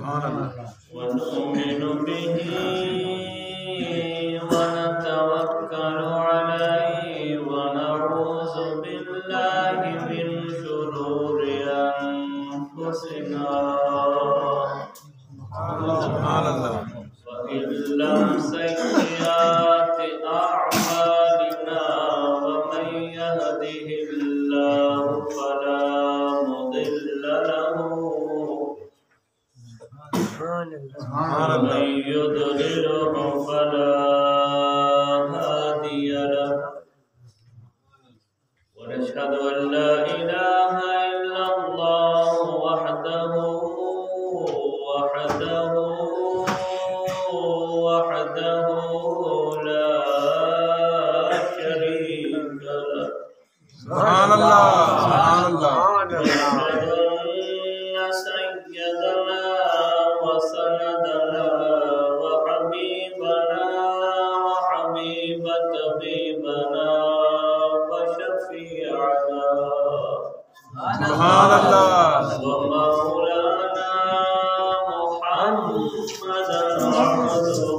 ونؤمن به ونتوكل عليه ونعوذ بالله من شرور أنفسنا ومن سيئات أعمالنا ومن يهده الله فلا مضل له ومن يضلله فلا هادي له ونشهد أن لا إله إلا الله وحده لا شريك له سبحان الله سبحان الله ونشهد أن سيدنا وسندنا وحبيبنا وحبيب طبيبنا وشفيعنا سبحان الله ومولانا محمدا عبده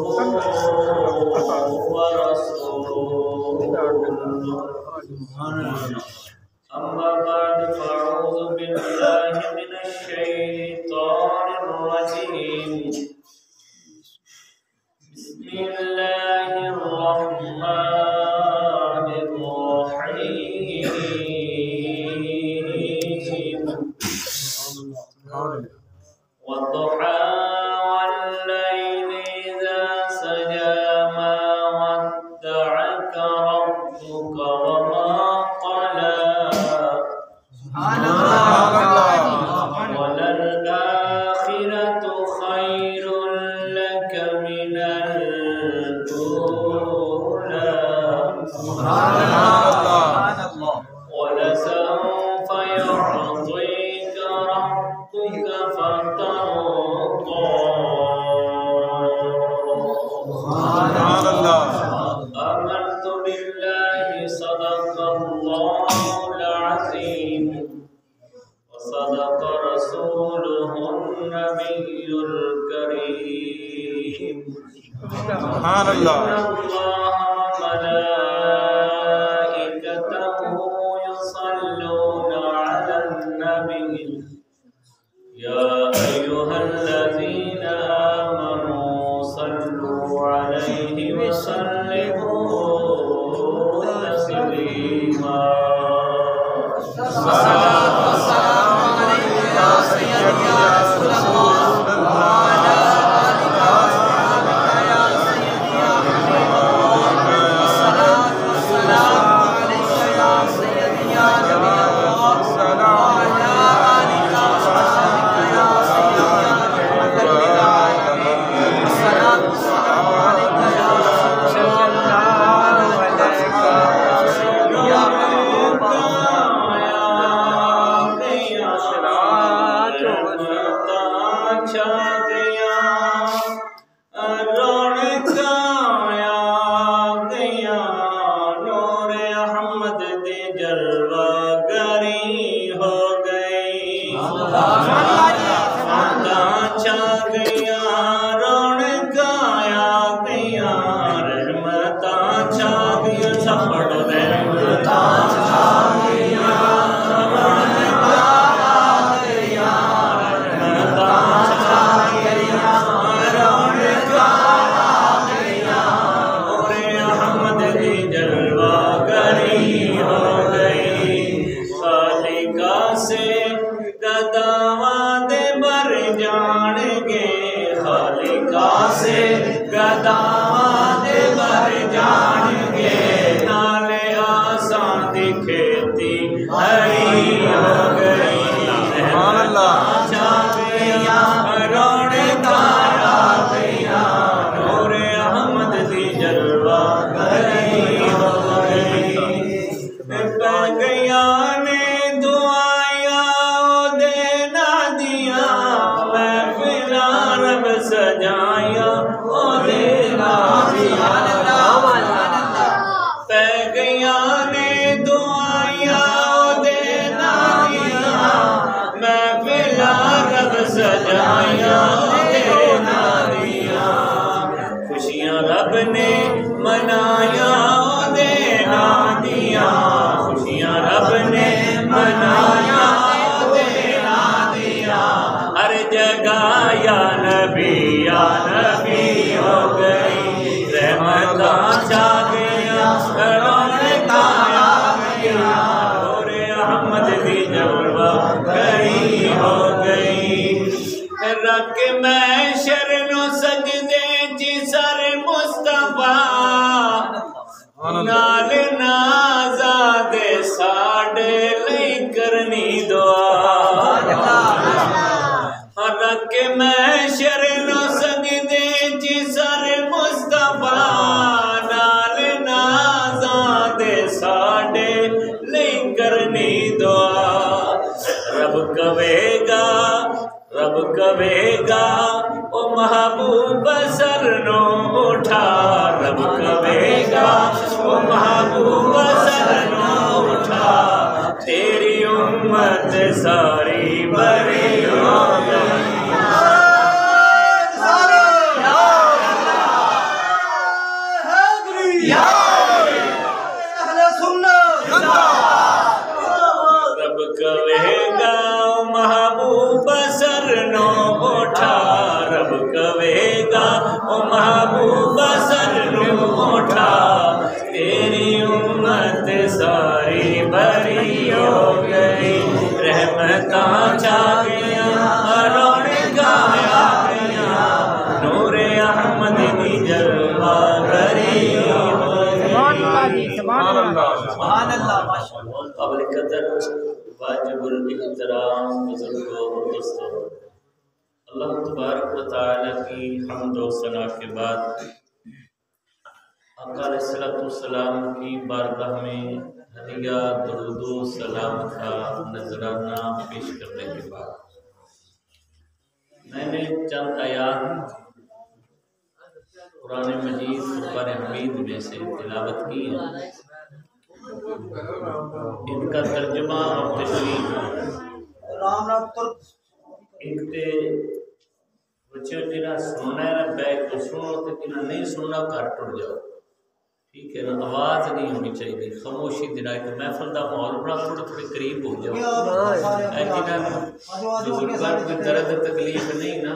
ورسوله أما بعد فأعوذ بالله من الشيطان الرجيم بسم الله الرحمن الرحيم والضحى والليل إذا سجى ما ودعك ربك وما قلى وللآخرة خير لك من الأولى ولسوف يعطيك ربك فترضى آمنت بالله صدق الله العظيم وصدق رسوله النبي الكريم سبحان الله إن الله وملائكته يصلون على النبي يا أيها الذين آمنوا صلوا عليه وسلموا تسليما سجایا کے محشر نو سجدے چی سر مصطفیٰ نال نازاد ساڈے لئی کرنی دعا کے محشر نو سجدے چی سر مصطفیٰ نال نازاد ساڈے لئی کرنی دعا رب کہے گا او محبوب سر نو اٹھا رب کہے گا او محبوب سر نو اٹھا تیری امت ساری بری ہو گئی رب کہے گا محبوب سر نو اٹھا رب کہے گا او محبوب سر نو اٹھا تیری امت ساری بری ہو گئی رحمتاں چھا گیاں رونقاں آ گیاں نور احمد کی جلوہ گری ہو گئی سبحان اللہ قابل قدر واجب الاحترام بزرگوں اور دوستوں اللہ تبارک و تعالی کی حمد و ثنا کے بعد آقا علیہ السلام کی بارگاہ میں ہدیہ درود و سلام کا نذرانہ پیش کرنے کے بعد میں نے چند آیات قرآن مجید فرقان حمید میں سے تلاوت کی ہے ان کا ترجمہ اور تشریح ایک تے بچے جنہاں سننا ہے نا بیک تو سنو تے جنہاں نہیں سننا گھر ٹر جاؤ ٹھیک ہے نا آواز نہیں ہونی چاہیے خاموشی دینا ہے کہ محفل دا ماحول بڑا تھوڑے قریب ہو جاؤ جنہاں بزرگان کوئی درد تکلیف نہیں نا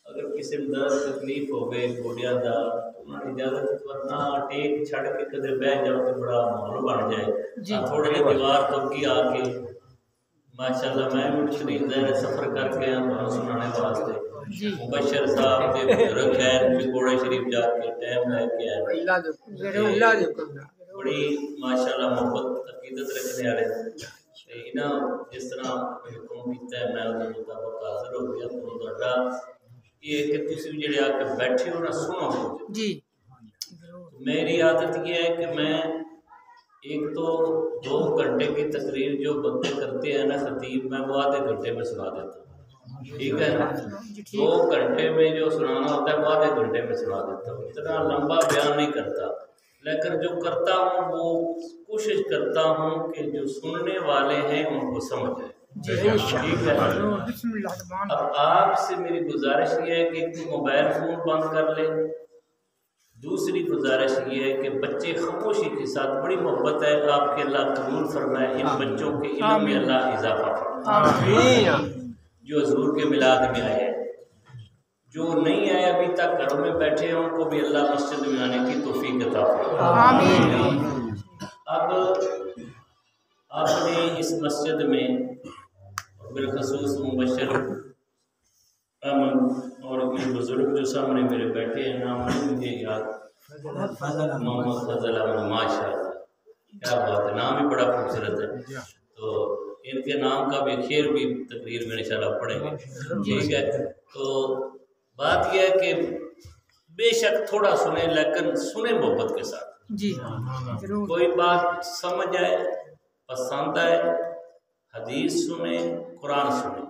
اگر کسی درد تکلیف ہو گئے گوڑیا دا انہوں نے اجازت ورنہ ٹیک چھڑ کے قدر بہ جاؤ تو بڑا ماحول بن جائے تھوڑے دیوار تو کی آ کے ماشاءاللہ میں شریف دیر سفر کر کے ہم سنانے واسطے مبشر صاحب کے بزرگ ہیں چکوڑے شریف جا کے ٹائم لے کے آئے بڑی ماشاءاللہ محبت عقیدت رکھنے والے انہاں جس طرح حکم کیتا ہے میں اس مطابق حاضر ہو گیا تو تہاڈا یہ کہ تسی جڑے آ کے بیٹھے ہو نا سنو جی میری عادت یہ ہے کہ میں ایک تو 2 گھنٹے کی تقریر جو بندے کرتے ہیں نا خطیب میں وہ آدھے گھنٹے میں سنا دیتا ہوں ٹھیک ہے 2 گھنٹے میں جو سنانا ہوتا ہے وہ آدھے گھنٹے میں سنا دیتا ہوں اتنا لمبا بیان نہیں کرتا لیکن جو کرتا ہوں وہ کوشش کرتا ہوں کہ جو سننے والے ہیں ان کو سمجھ آئے ٹھیک ہے اب آپ سے میری گزارش یہ ہے کہ ایک تو موبائل فون بند کر لیں دوسری گزارش یہ ہے کہ بچے خاموشی کے ساتھ بڑی محبت ہے آپ کے اللہ قبول فرمائے ان بچوں کے علم میں اللہ اضافہ فرمائے جو حضور کے میلاد میں آئے ہیں جو نہیں آئے ابھی تک گھروں میں بیٹھے ہیں ان کو بھی اللہ مسجد میں آنے کی توفیق عطا فرمائے اب آپ نے اس مسجد میں بالخصوص مبشر احمد اور اپنے بزرگ جو سامنے میرے بیٹھے ہیں نام مجھے یاد محمد فضل احمد ماشاء اللہ کیا بات ہے نام ہی بڑا خوبصورت ہے تو ان کے نام کا بھی خیر بھی تقریر میں انشاءاللہ پڑھیں گے ٹھیک ہے تو بات یہ ہے کہ بے شک تھوڑا سنیں لیکن سنیں محبت کے ساتھ کوئی بات سمجھ آئے پسند آئے حدیث سنیں قرآن سنیں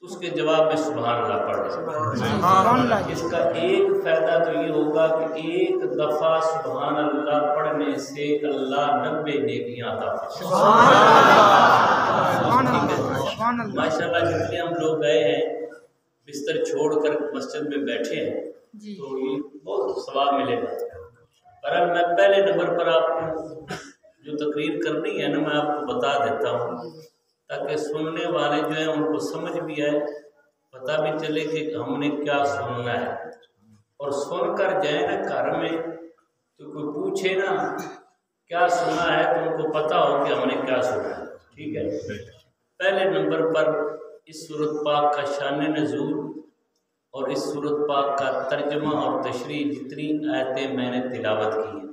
اس کے جواب میں سبحان اللہ پڑھ رہے ہیں اس کا ایک فائدہ تو یہ ہوگا کہ ایک دفعہ سبحان اللہ پڑھنے سے اللہ 90 نیکیاں عطا فرمائے ماشاءاللہ جتنے ہم لوگ گئے ہیں بستر چھوڑ کر مسجد میں بیٹھے ہیں تو یہ بہت ثواب ملے گا پر میں پہلے نمبر پر آپ کو جو تقریر کرنی ہے نا میں آپ کو بتا دیتا ہوں تاکہ سننے والے جو ہیں ان کو سمجھ بھی آئے پتہ بھی چلے کہ ہم نے کیا سننا ہے اور سن کر جائیں نا گھر میں تو کوئی پوچھے نا کیا سنا ہے تو ان کو پتہ ہو کہ ہم نے کیا سنا ہے ٹھیک ہے پہلے نمبر پر اس سورۃ پاک کا شان نزول اور اس صورت پاک کا ترجمہ اور تشریح جتنی آیتیں میں نے تلاوت کی ہیں،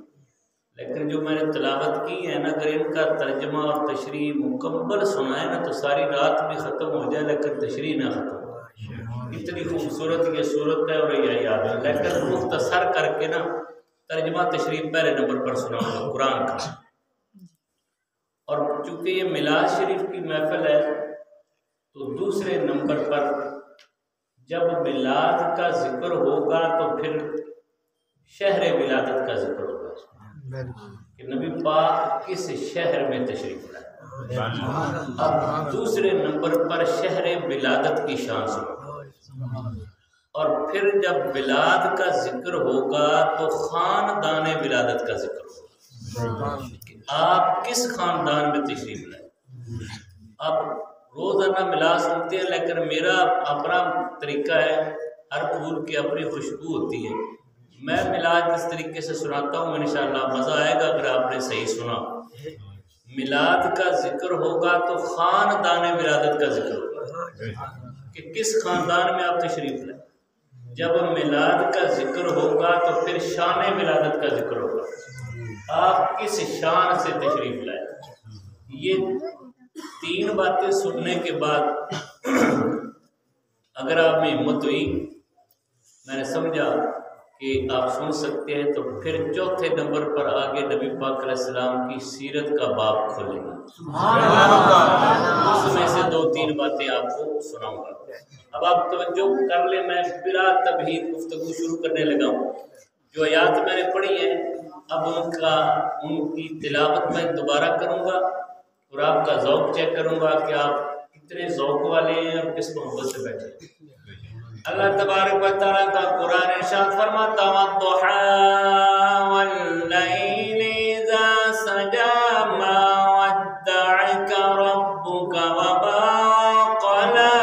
لیکن جو میں نے تلاوت کی ہے نا، اگر ان کا ترجمہ اور تشریح مکمل سنا ہے نا تو ساری رات بھی ختم ہو جائے لیکن تشریح نہ ختم ہو۔ اتنی خوبصورت یہ صورت ہے اور یہ یاد ہے، لیکن مختصر کر کے نا ترجمہ تشریح پہلے نمبر پر سناؤں گا قرآن کا۔ اور چونکہ یہ میلاد شریف کی محفل ہے تو دوسرے نمبر پر جب میلاد کا ذکر ہوگا تو پھر شہر ولادت کا ذکر ہوگا کہ نبی پاک کس شہر میں تشریف لائے۔ اب دوسرے نمبر پر شہر ولادت کی شان سنو، اور پھر جب ولاد کا ذکر ہوگا تو خاندان ولادت کا ذکر ہوگا کہ آپ کس خاندان میں تشریف لائے۔ اب روزانہ میلاد سنتے ہیں لیکن میرا اپنا طریقہ ہے، ہر پھول کی اپنی خوشبو ہوتی ہے۔ میں میلاد اس طریقے سے سناتا ہوں، انشاءاللہ مزہ آئے گا اگر آپ نے صحیح سنا۔ میلاد کا ذکر ہوگا تو خاندان ولادت کا ذکر ہوگا کہ کس خاندان میں آپ تشریف لائے۔ جب میلاد کا ذکر ہوگا تو پھر شان ولادت کا ذکر ہوگا، آپ کس شان سے تشریف لائے۔ یہ تین باتیں سننے کے بعد اگر آپ میں ہمت ہوئی، میں نے سمجھا کہ آپ سن سکتے ہیں، تو پھر چوتھے نمبر پر آگے نبی پاک علیہ السلام کی سیرت کا باب کھولیں گے، اس میں سے دو تین باتیں آپ کو سناؤں گا۔ اب آپ توجہ کر لیں، میں بلا تمہید گفتگو شروع کرنے لگا ہوں۔ جو آیات میں نے پڑھی ہیں اب ان کی تلاوت میں دوبارہ کروں گا اور آپ کا ذوق چیک کروں گا کہ آپ کتنے ذوق والے ہیں اور کس محبت سے بیٹھے ہیں۔ اللہ تبارک و تعالیٰ کا قرآن ارشاد فرماتا وَالضُّحَىٰ وَاللَّيْلِ إِذَا سَجَىٰ مَا وَدَّعَكَ رَبُّكَ وَمَا قَلَىٰ۔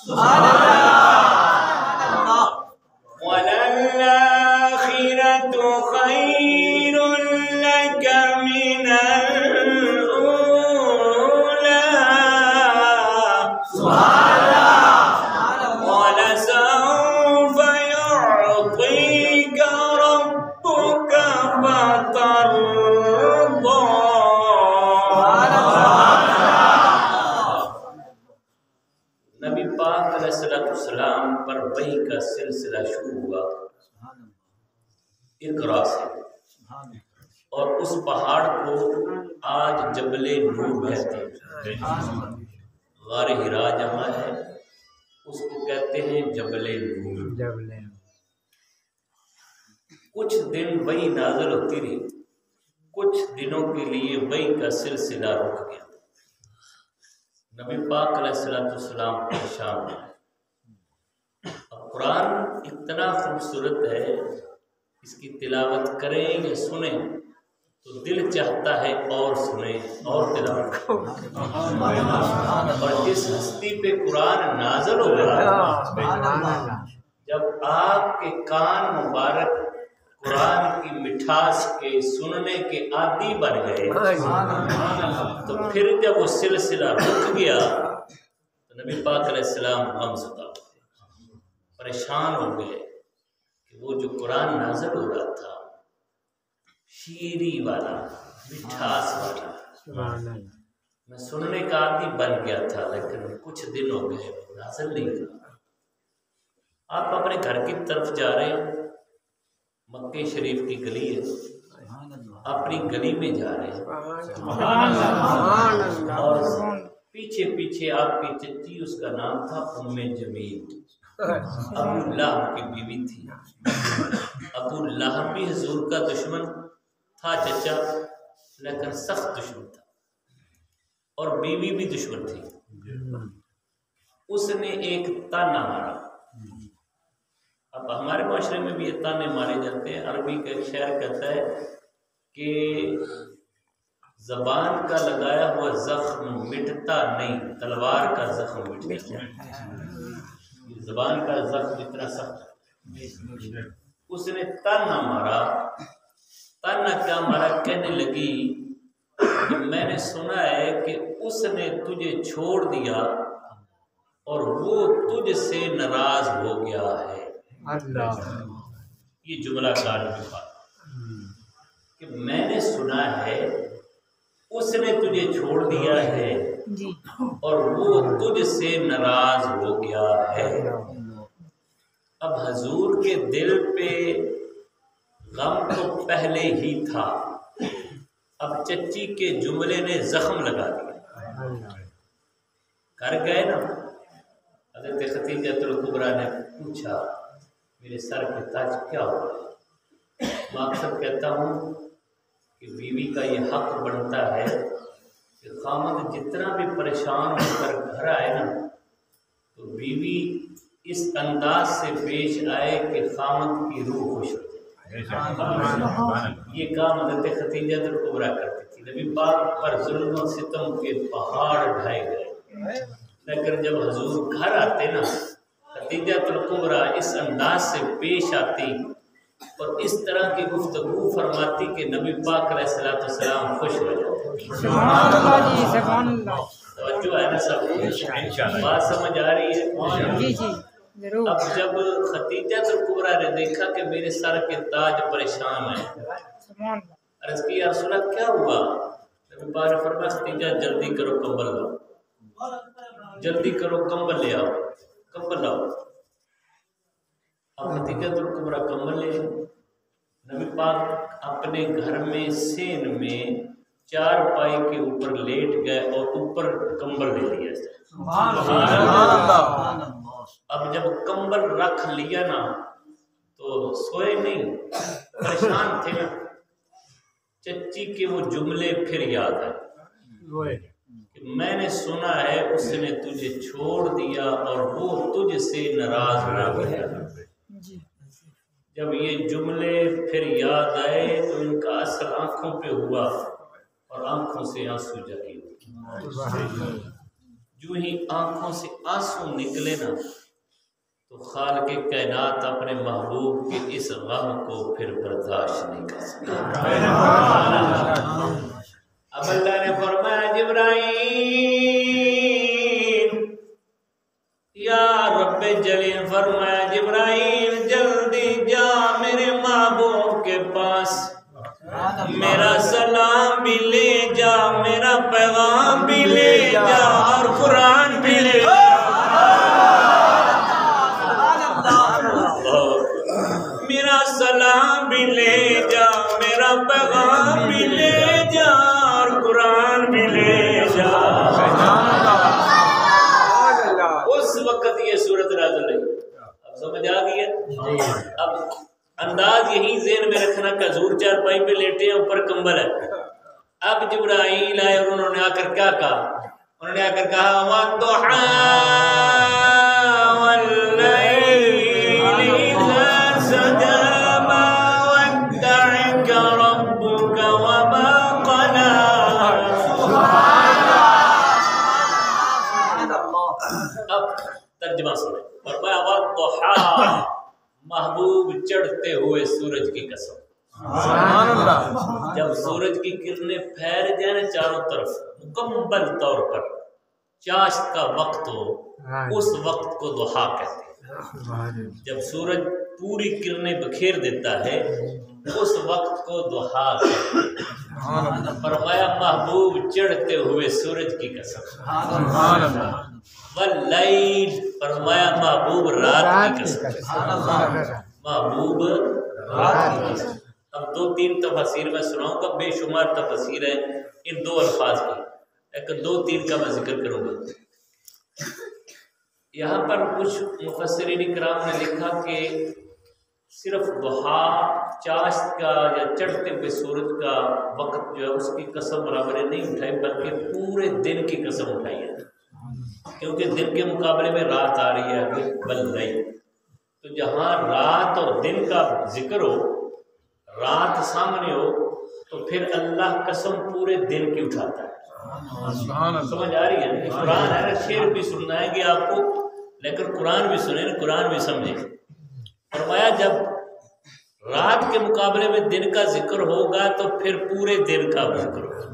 سبحان اللہ۔ وَلَلْآخِرَةُ خَيْرٌ لَكَ مِنَ الْأُولَىٰ۔ سبحان السلام پر وحی کا سلسلہ شروع ہوا اقرا سے، اور اس پہاڑ کو آج جبل نور کہتے ہیں۔ غار حرا جہاں ہے اس کو کہتے ہیں جبل نور۔ کچھ دن وحی نازل ہوتی رہی، کچھ دنوں کے لیے وحی کا سلسلہ رک گیا۔ نبی پاک علیہ السلام پریشان ہیں۔ قرآن اتنا خوبصورت ہے، اس کی تلاوت کریں یا سنیں تو دل چاہتا ہے اور سنیں اور تلاوت کریں۔ اور جس ہستی پہ قرآن نازل ہو گیا، جب آپ کے کان مبارک قرآن کی مٹھاس کے سننے کے عادی بن گئے تو پھر جب وہ سلسلہ رک گیا تو نبی پاک علیہ السلام غمزدہ پریشان ہو گئے کہ وہ جو قرآن نازل ہو رہا تھا شیری والا، مٹھاس والا، میں سننے کا عادی بن گیا تھا، لیکن کچھ دن ہو گئے نازل نہیں تھا۔ آپ اپنے گھر کی طرف جا رہے ہیں، مکہ شریف کی گلی ہے، اپنی گلی میں جا رہے ہیں اور پیچھے پیچھے آپ کی چچی، اس کا نام تھا ام جمیل، ابو لہب کی بیوی تھی۔ ابو لہب بھی حضور کا دشمن تھا چچا، لیکن سخت دشمن تھا، اور بیوی بھی دشمن تھی۔ اس نے ایک تانا مارا۔ اب ہمارے معاشرے میں بھی یہ تانے مارے جاتے ہیں۔ عربی کا ایک شعر کہتا ہے کہ زبان کا لگایا ہوا زخم مٹتا نہیں، تلوار کا زخم مٹتا ہے۔ زبان کا زخم اتنا سخت ہے۔ اس نے تانا مارا۔ تانا کیا مارا؟ کہنے لگی کہ میں نے سنا ہے کہ اس نے تجھے چھوڑ دیا اور وہ تجھ سے ناراض ہو گیا ہے۔ اللہ یہ جملہ کار کی بات کہ میں نے سنا ہے اس نے تجھے چھوڑ دیا ہے اور وہ تجھ سے ناراض ہو گیا ہے۔ اب حضور کے دل پہ غم تو پہلے ہی تھا، اب چچی کے جملے نے زخم لگا دیا۔ کر گئے نا، حضرت خدیجہ الکبریٰ نے پوچھا میرے سر کے تاج کیا ہوا؟ میں اکثر کہتا ہوں کہ بیوی کا یہ حق بنتا ہے کہ خامد جتنا بھی پریشان ہو کر گھر آئے نا تو بیوی اس انداز سے پیش آئے کہ خامد کی روح خوش ہو جائے۔ یہ کام حضرت خدیجہ الکبریٰ کرتی تھی۔ نبی پاک پر ظلم و ستم کے پہاڑ ڈھائے گئے، لیکن جب حضور گھر آتے نا خدیجہ الکبریٰ اس انداز سے پیش آتی اور اس طرح کی گفتگو فرماتی کہ نبی پاک علیہ السلام خوش ہو جاتے۔ سبحان اللہ جی، سبحان اللہ۔ توجہ ہے نا سب؟ بات سمجھ آ رہی ہے؟ جی جی ضرور۔ اب جب خدیجہ الکبریٰ نے دیکھا کہ میرے سر کے تاج پریشان ہیں، سبحان اللہ۔ عرض کی یا رسول اللہ کیا ہوا؟ نبی پاک نے فرمایا خدیجہ جلدی کرو کمبل لاؤ، جلدی کرو کمبل لے آؤ، کمبل لاؤ۔ اب خدیجہ الکبریٰ کمبل لے، نبی پاک اپنے گھر میں سین میں چار پائی کے اوپر لیٹ گئے اور اوپر کمبل لے لیا۔ اب جب کمبل رکھ لیا نا تو سوئے نہیں، پریشان تھے نا۔ چچی کے وہ جملے پھر یاد آئے کہ میں نے سنا ہے اس نے تجھے چھوڑ دیا اور وہ تجھ سے ناراض ہو گیا۔ جب یہ جملے پھر یاد آئے تو ان کا اثر آنکھوں پہ ہوا اور آنکھوں سے آنسو جاری ہوئے۔ جو ہی آنکھوں سے آنسو نکلے نا تو خالق کائنات اپنے محبوب کے اس غم کو پھر برداشت نہیں کر سکتا۔ اب اللہ نے فرمایا جبرائیل یا رب جلیل، فرمایا جبرائیل جلدی جا میرے محبوب کے پاس، میرا سلام بھی لے جا، میرا پیغام بھی لے جا اور قرآن بھی لے جا۔ میرا سلام بھی لے جا، میرا پیغام بھی لے جا اور قرآن بھی لے جا۔ اس وقت یہ صورت نازل ہوئی۔ اب سمجھ آ گئی ہے؟ اب انداز یہی ذہن میں رکھنا کہ حضور چار پائی پہ لیٹے ہیں، اوپر کمبل ہے۔ اب جبرائیل آئے اور انہوں نے آ کر کیا کہا؟ انہوں نے آ کر کہا وَالضُّحَىٰ وَاللَّيْلِ إِذَا سَجَىٰ مَا وَدَّعَكَ رَبُّكَ وَمَا قَلَىٰ۔ اب ترجمہ سنیں، فرمایا وَالضُّحَىٰ، محبوب چڑھتے ہوئے سورج کی قسم۔ جب سورج کی کرنیں پھیل جائیں نا چاروں طرف مکمل طور پر، چاشت کا وقت ہو، اس وقت کو ضحیٰ کہتے ہیں۔ جب سورج پوری کرنیں بکھیر دیتا ہے اس وقت کو ضحیٰ کہتے ہیں۔ فرمایا محبوب چڑھتے ہوئے سورج کی قسم، واللیل، فرمایا محبوب رات کی قسم، محبوب رات کی قسم۔ اب دو تین تفاسیر میں سناؤں گا، بے شمار تفاسیر ہیں ان دو الفاظ کی، لیکن دو تین کا میں ذکر کروں گا۔ یہاں پر کچھ مفسرین کرام نے لکھا کہ صرف ضحیٰ چاشت کا یا چڑھتے ہوئے سورج کا وقت جو ہے اس کی قسم برابر نہیں اٹھائی، بلکہ پورے دن کی قسم اٹھائی ہے، کیونکہ دن کے مقابلے میں رات آ رہی ہے ابھی بل، تو جہاں رات اور دن کا ذکر ہو، رات سامنے ہو، تو پھر اللہ قسم پورے دن کی اٹھاتا ہے۔ سمجھ آ رہی ہے؟ قرآن ہے نا، شعر بھی سنائیں گے آپ کو لیکن قرآن بھی سنیں، قرآن بھی سمجھیں۔ فرمایا جب رات کے مقابلے میں دن کا ذکر ہوگا تو پھر پورے دن کا ذکر ہوگا،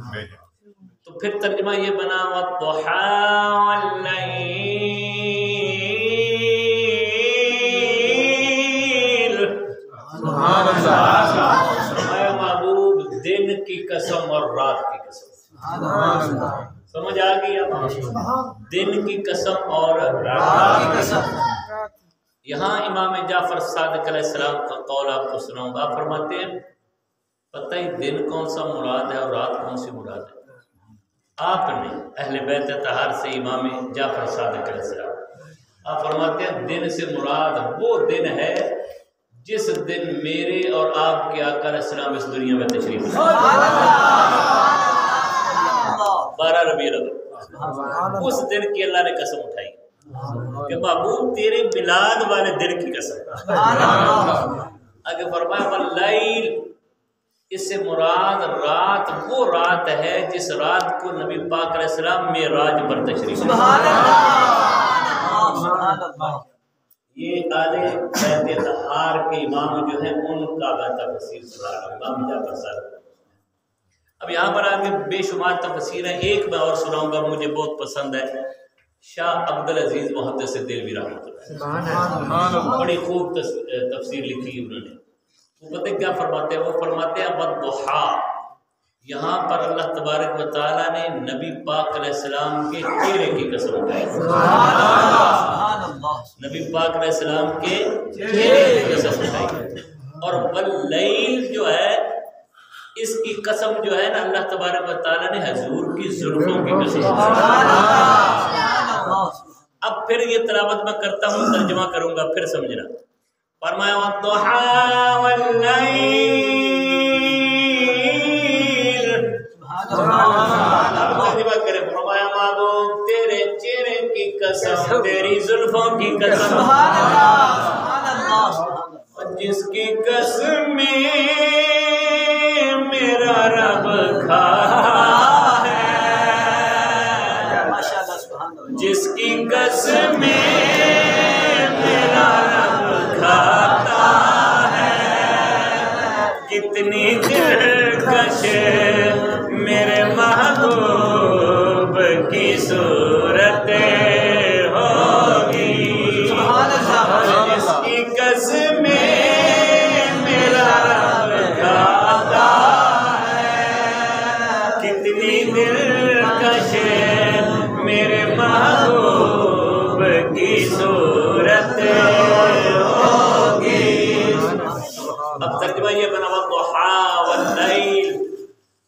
تو پھر ترجمہ یہ بنا وَالضُّحَىٰ وَاللَّيْلِ رات کی قسم. سمجھ آ گئی اب؟ دن کی قسم اور رات کی قسم. یہاں امام جعفر صادق علیہ السلام کا قول آپ کو سناؤں گا. فرماتے ہیں پتہ ہی دن کون سا مراد ہے اور رات کون سی مراد ہے. آپ نے اہل بیت اطہار سے امام جعفر صادق علیہ السلام آپ فرماتے ہیں دن سے مراد وہ دن ہے جس دن میرے اور آپ کے آقا علیہ السلام اس دنیا میں تشریف لائے. 12 ربیع الاول اس دن کی اللہ نے قسم اٹھائی کہ محبوب تیرے میلاد والے دن کی قسم. آگے فرمایا واللیل، اس سے مراد رات وہ رات ہے جس رات کو نبی پاک علیہ السلام معراج پر تشریف لائے. یہ آل بیت اطہار کے امام جو ہیں ان کا تفسیر سنا رہا ہوں، امام جعفر صادق. اب یہاں پر آگے بے شمار تفسیر ہیں. ایک میں اور سناؤں گا، مجھے بہت پسند ہے. شاہ عبدالعزیز محدث دہلوی رحمۃ اللہ بڑی خوب تفسیر لکھی انہوں نے. وہ پتہ کیا فرماتے ہیں؟ وہ فرماتے ہیں والضحیٰ، یہاں پر اللہ تبارک و تعالیٰ نے نبی پاک علیہ السلام کے چہرے کی قسم اٹھائی. نبی پاک علیہ السلام کے چہرے کی قسم اٹھائی. اور واللیل جو ہے اس کی قسم جو ہے نا اللہ تبارک و تعالیٰ نے حضور کی زلفوں کی قسم اٹھائی. اب پھر یہ تلاوت میں کرتا ہوں، ترجمہ کروں گا، پھر سمجھنا. فرمایا والضحیٰ واللیل. ترجمہ کرے. فرمایا محبوب تیرے چہرے کی قسم، تیری زلفوں کی قسم، جس کی قسم میرا رب کھاتا ہے، جس کی قسم میرا رب کھاتا ہے. کتنی دلکش میرے محبوب کی صورت ہوگی، جس کی قسم میرا رب کھاتا ہے. کتنی دلکش میرے محبوب کی صورت ہوگی. اب ترجمہ یہ بنا والضحیٰ واللیل.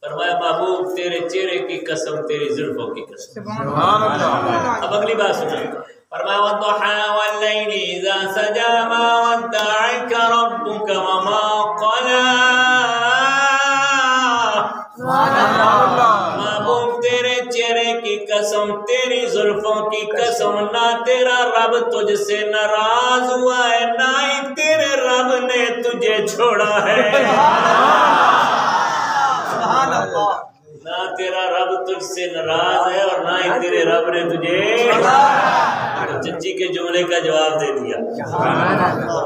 فرمایا محبوب تیرے چہرے کی قسم، تیری زلفوں کی قسم. اب اگلی بات سنیں. فرمایا والضحیٰ واللیل اذا سجى ما ودعك ربك وما قلى. محبوب تیرے چہرے کی قسم، تیری زلفوں کی قسم، نہ تیرا رب تجھ سے ناراض ہوا ہے، نہ ہی تیرے رب نے تجھے چھوڑا ہے. نہ تیرا رب تجھ سے ناراض ہے اور نہ ہی تیرے رب نے تجھے چچی کے جملے کا جواب دے دیا.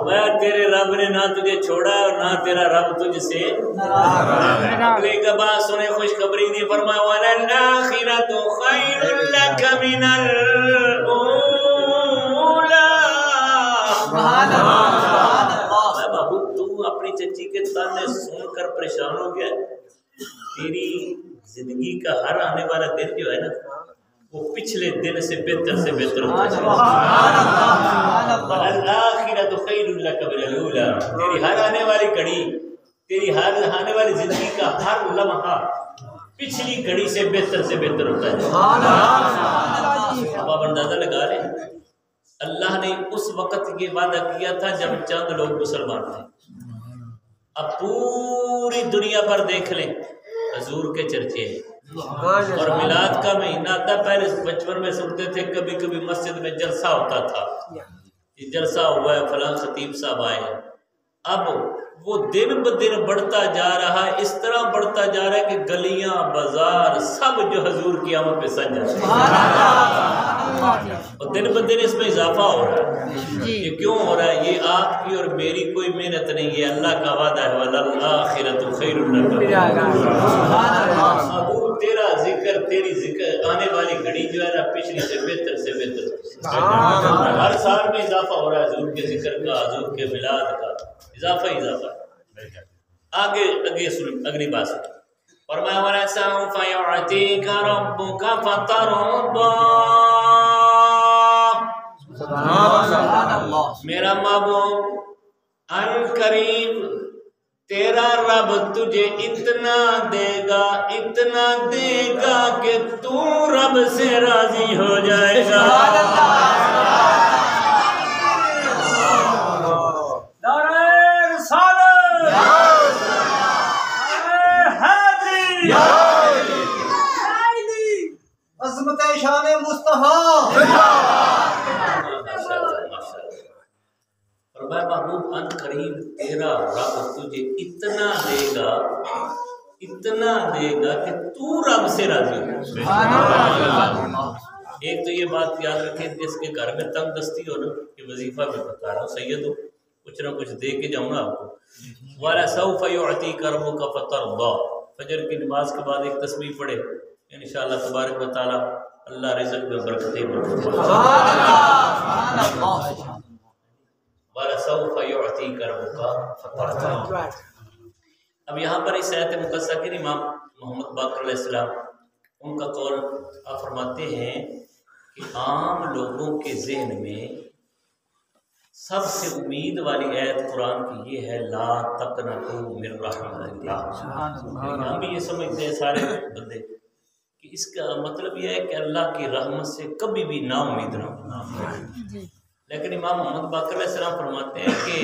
میں تیرے رب نے نہ تجھے چھوڑا اور نہ تیرا رب تجھ سے ناراض ہے. اگلی کا بات سنے، خوشخبری دی. فرمایا وَلَلْآخِرَةُ خَيْرٌ لَكَ مِنَ الْأُولَىٰ. محبوب تو اپنی چچی کے تانے سن کر پریشان ہو گیا. تیری زندگی کا ہر آنے والا دن جو ہے نا وہ پچھلے دن سے بہتر ہوتا ہے. الآخرۃ خیر لک من الاولی. تیری ہر آنے والی گھڑی، تیری ہر آنے والی زندگی کا ہر لمحہ پچھلی گھڑی سے بہتر ہوتا ہے. اب آپ اندازہ لگا لیں، اللہ نے اس وقت یہ وعدہ کیا تھا جب چند لوگ مسلمان تھے. اب پوری دنیا پر دیکھ لیں حضور کے چرچے ہیں. اور میلاد کا مہینہ آتا. پہلے بچپن میں سنتے تھے کبھی کبھی مسجد میں جلسہ ہوتا تھا، یہ جلسہ ہوا ہے، فلاں خطیب صاحب آئے ہیں. اب وہ دن بدن بڑھتا جا رہا ہے، اس طرح بڑھتا جا رہا ہے کہ گلیاں بازار سب جو حضور کی آمد پہ سج جاتے ہیں. اور دن بدن اس میں اضافہ ہو رہا ہے. یہ کیوں ہو رہا ہے؟ یہ آپ کی اور میری کوئی محنت نہیں ہے، اللہ کا وعدہ ہے وَلَلْآخِرَةُ خَيْرٌ لَكَ. تیرا ذکر، تیری ذکر آنے والی گھڑی جو ہے نا پچھلی سے بہتر ہر سال میں اضافہ ہو رہا ہے. حضور کے ذکر کا، حضور کے میلاد کا اضافہ. آگے اگلی بات سن. فرمایا وَلَسَوْفَ يُعْطِيكَ رَبُّكَ فَتَرْضَىٰ، میرا محبوب الکریم تیرا رب تجھے اتنا دے گا کہ تو رب سے راضی ہو جائے گا۔ عظمت شان مصطفیٰ۔ فرمایا محبوب ان قریب تیرا رب تجھے اتنا دے گا کہ تو رب سے راضی ہو۔ ایک تو یہ بات یاد رکھیں جس کے گھر میں تنگ دستی ہو نا، یہ وظیفہ میں بتا رہا ہوں، سید ہو کچھ نہ کچھ دے کے جاؤں گا آپ کو۔ وَلَسَوْفَ يُعْطِيكَ رَبُّكَ فَتَرْضَىٰ، فجر کی نماز کے بعد ایک تسبیح پڑھے، انشاءاللہ تبارک و تعالی اللہ رزق میں برکتیں وَلَسَوْفَ يُعْطِيكَ رَبُّكَ فَتَرْضَىٰ۔ اب یہاں پر اس آیت مقدسہ کے امام محمد باقر علیہ السلام ان کا قول آپ فرماتے ہیں کہ عام لوگوں کے ذہن میں سب سے امید والی آیت قرآن کی یہ ہے لا تقنطوا من رحمت اللہ۔ ہم بھی یہ سمجھتے ہیں سارے بندے کہ اس کا مطلب یہ ہے کہ اللہ کی رحمت سے کبھی بھی نا امید نہ ہونا، لیکن امام محمد باقر علیہ السلام فرماتے ہیں کہ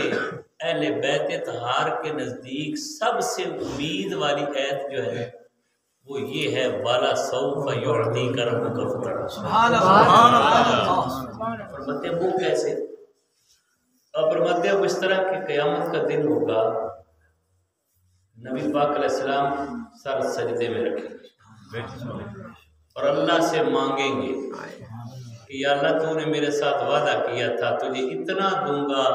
اہل بیت طہار کے نزدیک سب سے امید والی آیت جو ہے وہ یہ ہے وَلَسَوْفَ يُعْطِيكَ رَبُّكَ فَتَرْضَىٰ۔ فرماتے ہیں وہ کیسے؟ اور فرماتے ہیں وہ اس طرح کہ قیامت کا دن ہوگا، نبی پاک علیہ السلام سر سجدے میں رکھیں گے اور اللہ سے مانگیں گے کہ یا اللہ تو نے میرے ساتھ وعدہ کیا تھا تجھے اتنا دوں گا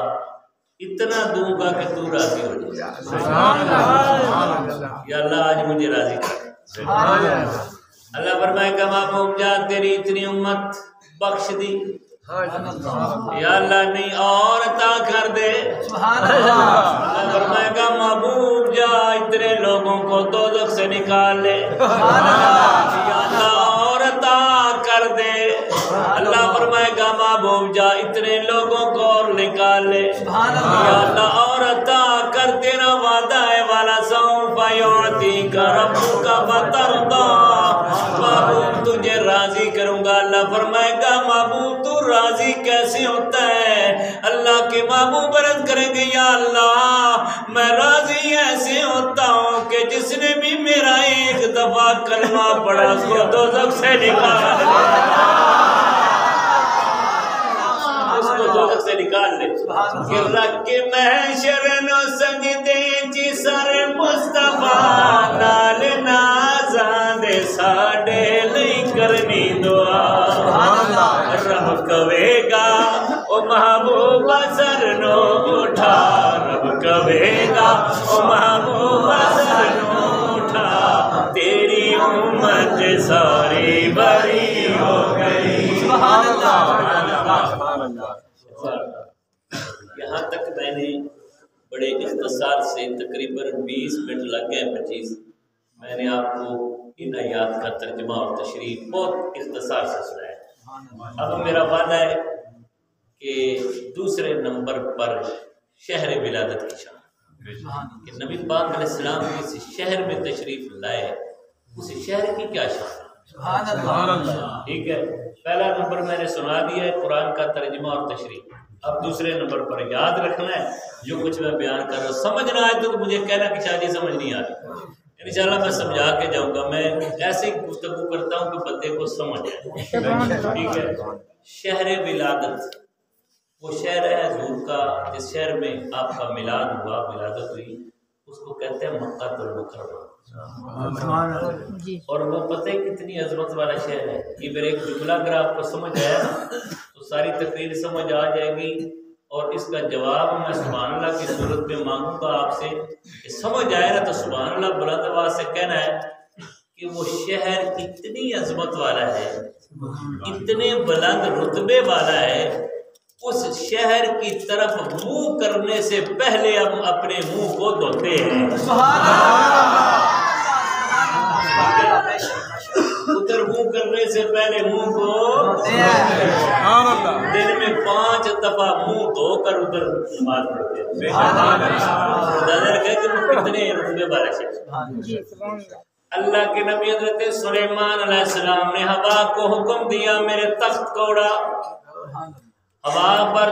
کہ تو راضی ہو جائے، یا اللہ آج مجھے راضی کر۔ اللہ فرمائے گا محبوب جا تیری اتنی امت بخش دی، یا اللہ نہیں اور عطا کر دے۔ اللہ فرمائے گا محبوب جا اتنے لوگوں کو دوزخ سے نکال لے، یا اللہ اور عطا کر دے۔ اللہ فرمائے گا محبوب جا اتنے لوگوں کو اور نکال لے، یا اللہ اور عطا کر، تیرا وعدہ ہے وَلَسَوْفَ يُعْطِيكَ رَبُّكَ فَتَرْضَىٰ، محبوب تجھے راضی کروں گا۔ اللہ فرمائے گا محبوب تو راضی کیسے ہوتا ہے؟ اللہ کے محبوب عرض کریں گے یا اللہ میں راضی ایسے ہوتا ہوں کہ جس نے بھی میرا ایک دفعہ کلمہ پڑھا اس کو دوزخ سے نکال لے، کہ رکھ محشر نو سجدے چی سر مصطفیٰ نال نازاں دے ساڈے لئی کرنی دعا، رب کہے گا او محبوب سر نو اٹھا، رب کہے گا او محبوب سر نو اٹھا، تیری امت ساری بری ہو گئی۔ یہاں تک میں نے بڑے اختصار سے تقریباً 20 منٹ لگ گئے 25 میں نے آپ کو ان آیات کا ترجمہ اور تشریح بہت اختصار سے سنایا۔ اب میرا وعدہ ہے کہ دوسرے نمبر پر شہر ولادت کی شان، کہ نبی پاک علیہ السلام اس شہر میں تشریف لائے، اس شہر کی کیا شان ہے؟ ٹھیک ہے، پہلا نمبر میں نے سنا دیا ہے قرآن کا ترجمہ اور تشریح، اب دوسرے نمبر پر یاد رکھنا ہے جو کچھ میں بیان کر رہا ہوں، سمجھ نہ آئے تو مجھے کہنا کہ شاہ جی سمجھ نہیں آ رہی، انشاءاللہ میں سمجھا کے جاؤں گا، میں ایسی گفتگو کرتا ہوں کہ بندے کو سمجھ آئے، ٹھیک ہے۔ شہر ولادت وہ شہر ہے حضور کا جس شہر میں آپ کا میلاد ہوا، ولادت ہوئی، اس کو کہتے ہیں مکہ المکرمہ، اور وہ پتہ ہے کتنی عظمت والا شہر ہے۔ یہ میرے ایک جملہ اگر آپ کو سمجھ آیا تو ساری تقریر سمجھ آ جائے گی، اور اس کا جواب میں سبحان اللہ کی صورت میں مانگوں گا آپ سے کہ سمجھ آئے نا تو سبحان اللہ بلند آواز سے کہنا ہے کہ وہ شہر اتنی عظمت والا ہے، اتنے بلند رتبے والا ہے، اس شہر کی طرف منہ کرنے سے پہلے ہم اپنے منہ کو دھوتے ہیں۔ ادھر منہ کرنے سے پہلے منہ کو دن میں 5 دفعہ منہ دھو کر ادھر نماز پڑھتے ہیں نظر گئے کہ وہ کتنے رتبے والے سے جی سبحان اللہ اللہ کے نبی حضرت سلیمان علیہ السلام نے ہوا کو حکم دیا میرے تخت کو اڑا ہوا پر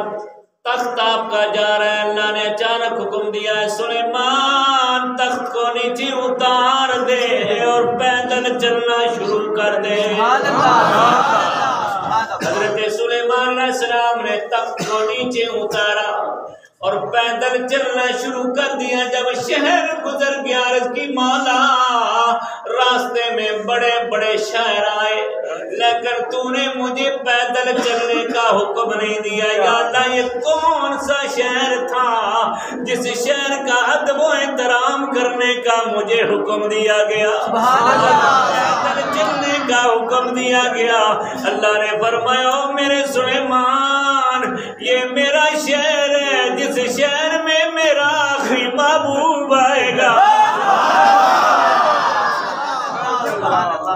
تخت آپ کا جا رہا ہے اللہ نے اچانک حکم دیا ہے سلیمان تخت کو نیچے اتار دے اور پیدل چلنا شروع کر دے حضرت سلیمان علیہ السلام نے تخت کو نیچے اتارا اور پیدل چلنا شروع کر دیا جب شہر گزر گیا عرض کی مولا راستے میں بڑے بڑے شہر آئے لیکن تو نے مجھے پیدل چلنے کا حکم نہیں دیا یا اللہ یہ کون سا شہر تھا جس شہر کا ادب و احترام کرنے کا مجھے حکم دیا گیا پیدل چلنے کا حکم دیا گیا اللہ نے فرمایا میرے سلیمان یہ میرا شہر ہے جس شہر میں میرا آخری محبوب آئے گا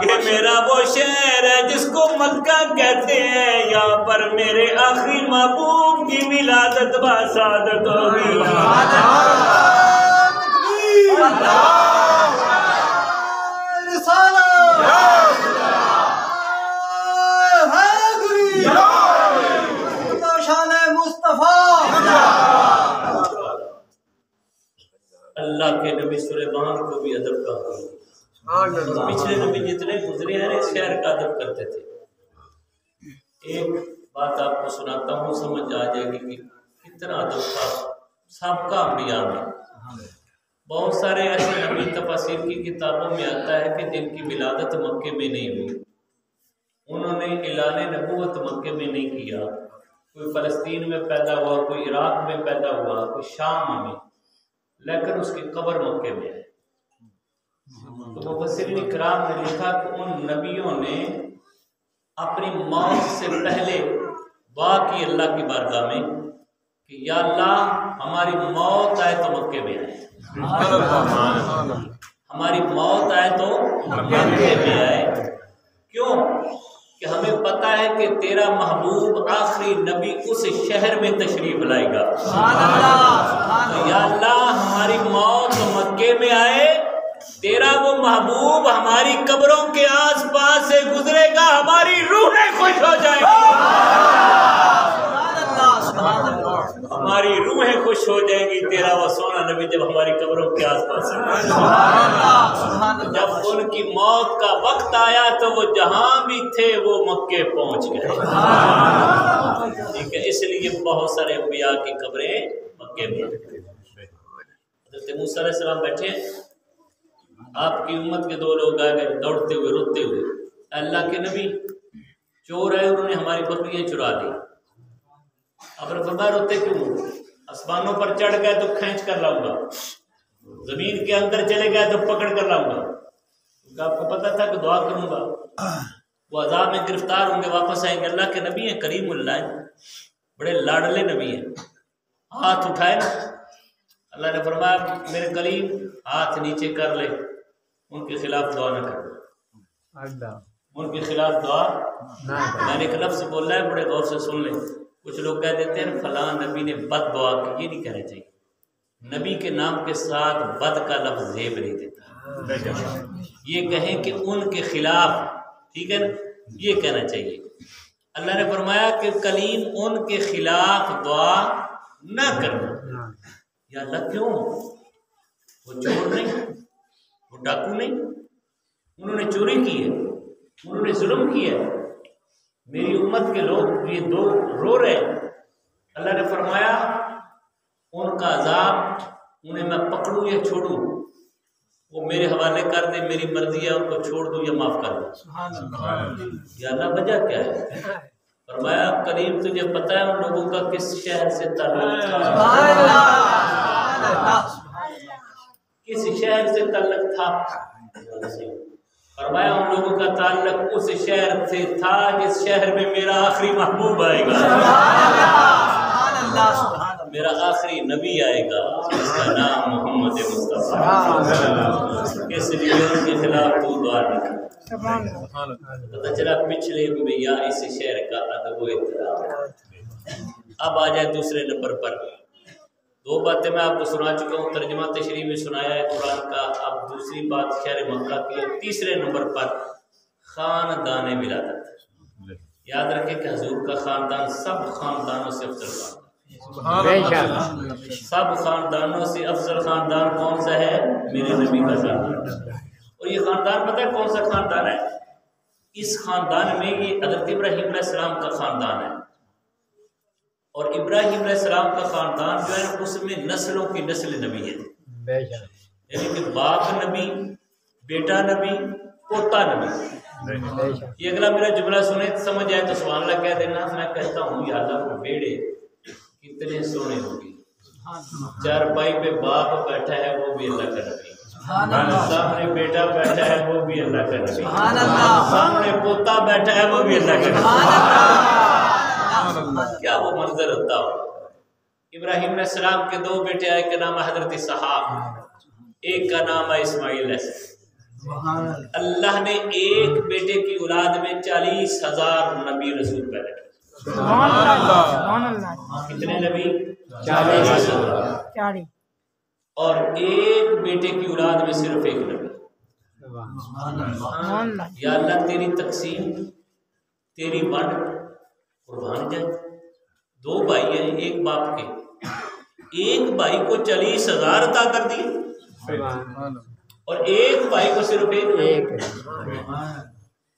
یہ میرا وہ شہر ہے جس کو مکہ کہتے ہیں یہاں پر میرے آخری محبوب کی ولادت و سعادت ہوگی اللہ کے نبی سلیمان کو بھی ادب کا پچھلے نبی جتنے گزرے ہیں اس شہر کا ادب کرتے تھے ایک بات آپ کو سناتا ہوں سمجھ آ جائے گی کہ کتنا ادب تھا سابقہ انبیاء میں بہت سارے ایسے نبی تفاسیر کی کتابوں میں آتا ہے کہ جن کی ولادت مکے میں نہیں ہوئی انہوں نے اعلان نبوت مکے میں نہیں کیا کوئی فلسطین میں پیدا ہوا کوئی عراق میں پیدا ہوا کوئی شام میں لیکن اس کی قبر مکے میں ہے تو مفسرین کرام نے لکھا کہ ان نبیوں نے اپنی موت سے پہلے دعا کی اللہ کی بارگاہ میں کہ یا اللہ ہماری موت آئے تو مکے میں آئے ہماری موت آئے تو مکے میں آئے کیوں کہ ہمیں پتا ہے کہ تیرا محبوب آخری نبی اس شہر میں تشریف لائے گا یا اللہ ہماری موت مکے میں آئے تیرا وہ محبوب ہماری قبروں کے آس پاس سے گزرے گا ہماری روحیں خوش ہو جائیں گی ہماری روحیں خوش ہو جائیں گی تیرا وہ سونا نبی جب ہماری قبروں کے آس پاس سے جب ان کی موت کا وقت آیا تو وہ جہاں بھی تھے وہ مکے پہنچ گئے ٹھیک ہے اس لیے بہت سارے انبیاء کی قبریں مکے میں حضرت موسیٰ علیہ السلام بیٹھے آپ کی امت کے 2 لوگ آ گئے دوڑتے ہوئے روتے ہوئے اللہ کے نبی چور آئے انہوں نے ہماری بکریاں چرا لی اب فرمایا روتے کیوں آسمانوں پر چڑھ گئے تو کھینچ کر لاؤں گا زمین کے اندر چلے گئے تو پکڑ کر لاؤں گا کیونکہ آپ کو پتا تھا کہ دعا کروں گا وہ عذاب میں گرفتار ہوں گے واپس آئیں گے اللہ کے نبی ہیں کریم اللہ ہیں بڑے لاڈلے نبی ہیں ہاتھ اٹھائے نا اللہ نے فرمایا میرے قریب ہاتھ نیچے کر لے ان کے خلاف دعا نہ کر ان کے خلاف دعا میں نے ایک لفظ بولا ہے بڑے غور سے سن لیں کچھ لوگ کہہ دیتے ہیں فلاں نبی نے بد دعا کی یہ نہیں کہنا چاہیے نبی کے نام کے ساتھ بد کا لفظ زیب نہیں دیتا یہ کہیں کہ ان کے خلاف ٹھیک ہے نا یہ کہنا چاہیے اللہ نے فرمایا کہ کلیم ان کے خلاف دعا نہ کرنا یا اللہ کیوں وہ چور نہیں وہ ڈاکو نہیں انہوں نے چوری کی ہے انہوں نے ظلم کیا ہے میری امت کے لوگ یہ 2 رو رہے ہیں اللہ نے فرمایا ان کا عذاب انہیں میں پکڑوں یا چھوڑوں وہ میرے حوالے کر دے میری مرضی ہے ان کو چھوڑ دوں یا معاف کر دوں یا اللہ وجہ کیا ہے فرمایا کریم تجھے پتہ ہے ان لوگوں کا کس شہر سے تعلق تھا کس شہر سے تعلق تھا فرمایا ان لوگوں کا تعلق اس شہر سے تھا جس شہر میں میرا آخری محبوب آئے گا میرا آخری نبی آئے گا جس کا نام محمد مصطفیٰ، اس لیے ان کے خلاف تو دعا نہ کر۔ سبحان اللہ پتہ چلا پچھلے انبیاء اس شہر کا ادب و احترام۔ اب آ جائے دوسرے نمبر پر، دو باتیں میں آپ کو سنا چکا ہوں، ترجمہ تشریح میں سنایا ہے قرآن کا، اب دوسری بات شہر مکہ کی ہے۔ تیسرے نمبر پر خاندان ولادت، یاد رکھیں کہ حضور کا خاندان سب خاندانوں سے افضل خاندان، سب خاندانوں سے افضل خاندان کون سا ہے؟ میرے نبی کا خاندان۔ اور یہ خاندان پتہ ہے کون سا خاندان ہے؟ اس خاندان میں یہ حضرت ابراہیم علیہ السلام کا خاندان ہے، اور ابراہیم علیہ السلام کا خاندان جو ہے اس میں نسلوں کی نسل نبی ہے، یعنی کہ باپ نبی، بیٹا نبی، پوتا نبی۔ یہ اگلا میرا جملہ سنیں سمجھ آئے تو سبحان اللہ کہہ دینا۔ میں کہتا ہوں یا اللہ وہ بیڑے کتنے سونے ہوگی، چارپائی پہ باپ بیٹھا ہے وہ بھی اللہ کا نبی، سامنے بیٹا بیٹھا ہے وہ بھی اللہ کا نبی، سامنے پوتا بیٹھا ہے وہ بھی اللہ کا نبی۔ کیا وہ منظر ہوتا ہو؟ ابراہیم علیہ السلام کے دو بیٹے آئے، ایک کا نام ہے حضرت اسحاق، ایک کا نام ہے اسماعیل علیہ السلام۔ اللہ نے ایک بیٹے کی اولاد میں 40,000 نبی رسول پیدا کیے۔ سبحان اللہ سبحان اللہ کتنے نبی؟ 40,000۔ 40 اور ایک بیٹے کی اولاد میں صرف ایک نبی۔ سبحان اللہ یا اللہ تیری تقسیم، تیری بانٹ قربان جائے۔ دو بھائی ہیں ایک باپ کے، ایک بھائی کو 40,000 عطا کر دیے اور ایک بھائی کو صرف ایک۔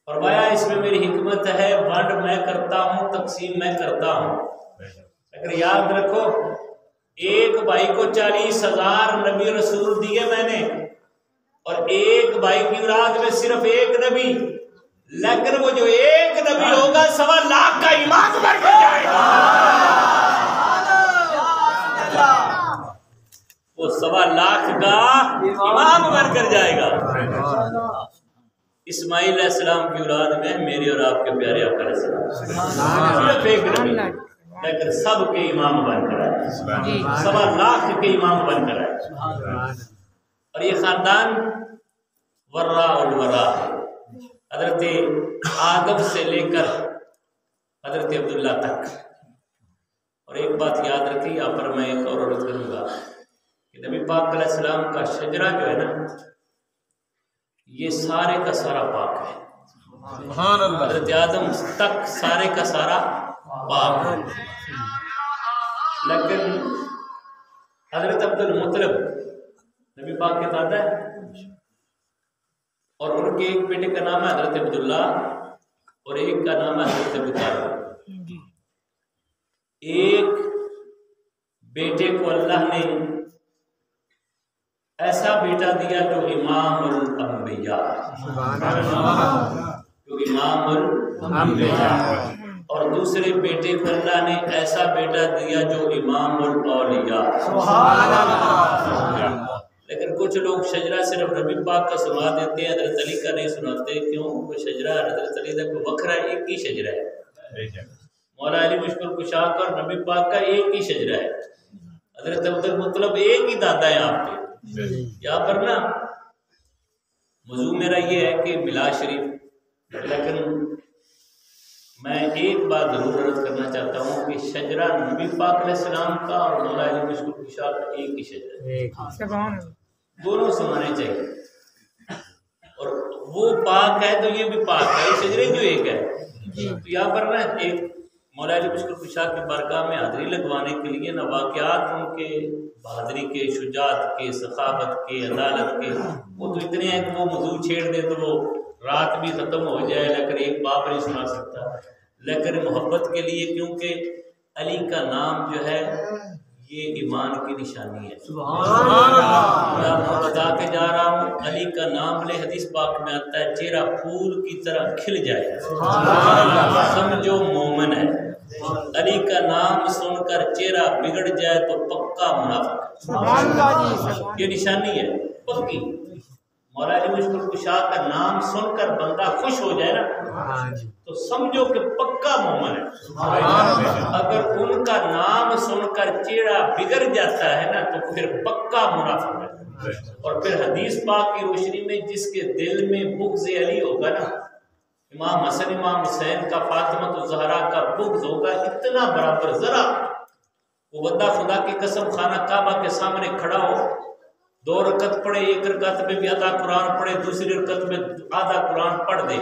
فرمایا اس میں میری حکمت ہے، بانٹ میں کرتا ہوں، تقسیم میں کرتا ہوں۔ اگر یاد رکھو ایک بھائی کو 40,000 نبی رسول دیے میں نے، اور ایک بھائی کی اولاد میں صرف ایک نبی، لیکن وہ جو ایک نبی ہوگا 1.25 لاکھ کا امام بن کے جائے گا۔ وہ 1.25 لاکھ کا امام بن کر جائے گا۔ اسماعیل علیہ السلام کی اولاد میں میرے اور آپ کے پیارے آقا علیہ السلام صرف ایک نبی، لیکن سب کے امام بن کر آئے، 1.25 لاکھ کے امام بن کر آئے۔ اور یہ خاندان وراء الورا ہے، حضرت آدم سے لے کر حضرت عبداللہ تک۔ اور ایک بات یاد رکھیں، یہاں پر میں ایک اور عرض کروں گا کہ نبی پاک علیہ السلام کا شجرہ جو ہے نا، یہ سارے کا سارا پاک ہے، حضرت آدم تک سارے کا سارا پاک ہے۔ لیکن حضرت عبد المطلب نبی پاک کے دادا ہے، اور ان کے ایک بیٹے کا نام ہے حضرت عبداللہ اور ایک کا نام ہے حضرت ابو طالب۔ ایک بیٹے کو اللہ نے ایسا بیٹا دیا جو امام الانبیاء، جو امام الانبیاء، اور دوسرے بیٹے کو اللہ نے ایسا بیٹا دیا جو امام الاولیاء۔ لیکن کچھ لوگ شجرہ صرف نبی پاک کا سنا دیتے ہیں، حضرت علی کا نہیں سناتے۔ کیوں؟ وہ شجرہ حضرت علی کا کوئی وکھرا ہے، ایک ہی شجرہ ہے۔ مولا علی مشکل کشاک اور نبی پاک کا ایک ہی شجرہ ہے۔ حضرت عبد المطلب ایک ہی دادا ہے آپ کے۔ یہاں پر نا موضوع میرا یہ ہے کہ ملاد شریف، لیکن میں ایک بات ضرور عرض کرنا چاہتا ہوں کہ شجرہ نبی پاک علیہ السلام کا اور مولا علی مشکل کشاک کا ایک ہی شجرہ ہے، سبحان اللہ دونوں سمانے چاہیے۔ اور وہ پاک ہے تو یہ بھی پاک ہے، یہ شجرے جو ایک ہے۔ تو یہاں پر نا ایک مولا علی مشکل کشاک کی بارگاہ میں حاضری لگوانے کے لیے نا واقعات ان کے بہادری کے، شجاعت کے، سخاوت کے، عدالت کے، وہ تو اتنے ہیں کہ وہ موضوع چھیڑ دے تو وہ رات بھی ختم ہو جائے، لیکن ایک باپ نہیں سنا سکتا۔ لیکن محبت کے لیے، کیونکہ علی کا نام جو ہے یہ ایمان کی نشانی ہے۔ میں آپ کو بتا کے جا رہا ہوں، علی کا نام لے، حدیث پاک میں آتا ہے چہرہ پھول کی طرح کھل جائے، سمجھو مومن ہے۔ علی کا نام سن کر چہرہ بگڑ جائے تو پکا منافق ہے۔ یہ نشانی ہے پکی۔ مولا علی مشکل کشاک کا نام سن کر بندہ خوش ہو جائے نا تو سمجھو کہ پکا مومن ہے۔ اگر ان کا نام سن کر چہرہ بگڑ جاتا ہے نا تو پھر پکا منافق ہے. اور پھر حدیث پاک کی روشنی میں جس کے دل میں بغض علی ہوگا نا، امام حسن امام حسین کا، فاطمہ الزہرا کا بغض ہوگا اتنا برابر، ذرا وہ بندہ خدا کی قسم خانہ کعبہ کے سامنے کھڑا ہو، 2 رکعت پڑھے، 1 رکعت میں بھی آدھا قرآن پڑھے، دوسری رکعت میں آدھا قرآن پڑھ دے،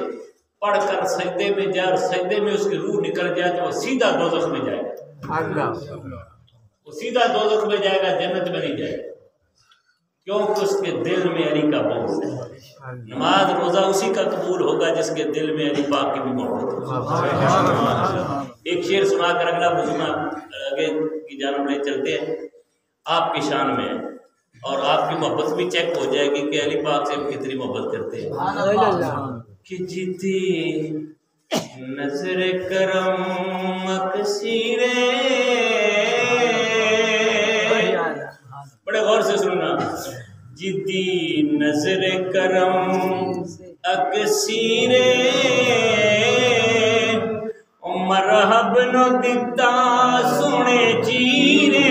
پڑھ کر سجدے میں جائے اور سجدے میں اس کی روح نکل جائے تو وہ سیدھا دوزخ میں جائے گا. وہ سیدھا دوزخ میں جائے گا، جنت میں نہیں جائے گا، کیونکہ اس کے دل میں علی کا بغض ہے. نماز روزہ اسی کا قبول ہوگا جس کے دل میں علی پاک کی بھی محبت ہے. ایک شعر سنا کر اگلا موضوع آگے کی جانب لے چلتے ہیں. آپ کی شان میں ہے اور آپ کی محبت بھی چیک ہو جائے گی کہ علی پاک سے کتنی محبت کرتے ہیں. کہ جیتی نظر کرم اکسیرے، بڑے غور سے سننا، جیتی نظر کرم اکسیرے، مرحب نو دتا سونے چیرے،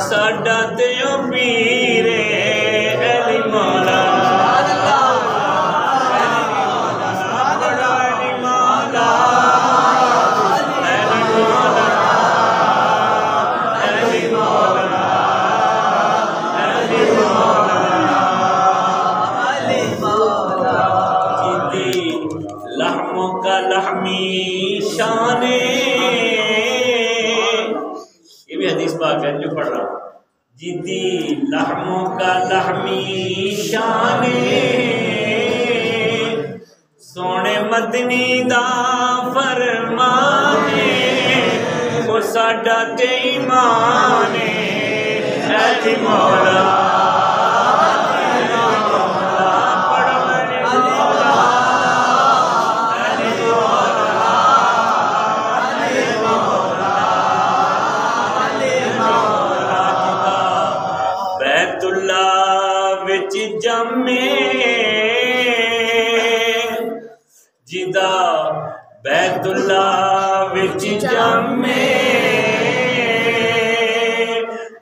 ساڈا تیو پیرے علی مولا، جو پڑھ رہا ہوں، جدی لحموں کا لحمی شانے، سونے مدنی دا فرمانے، وہ ساڈا تے ایمان علی مولا، جدا بیت اللہ وچ جمے،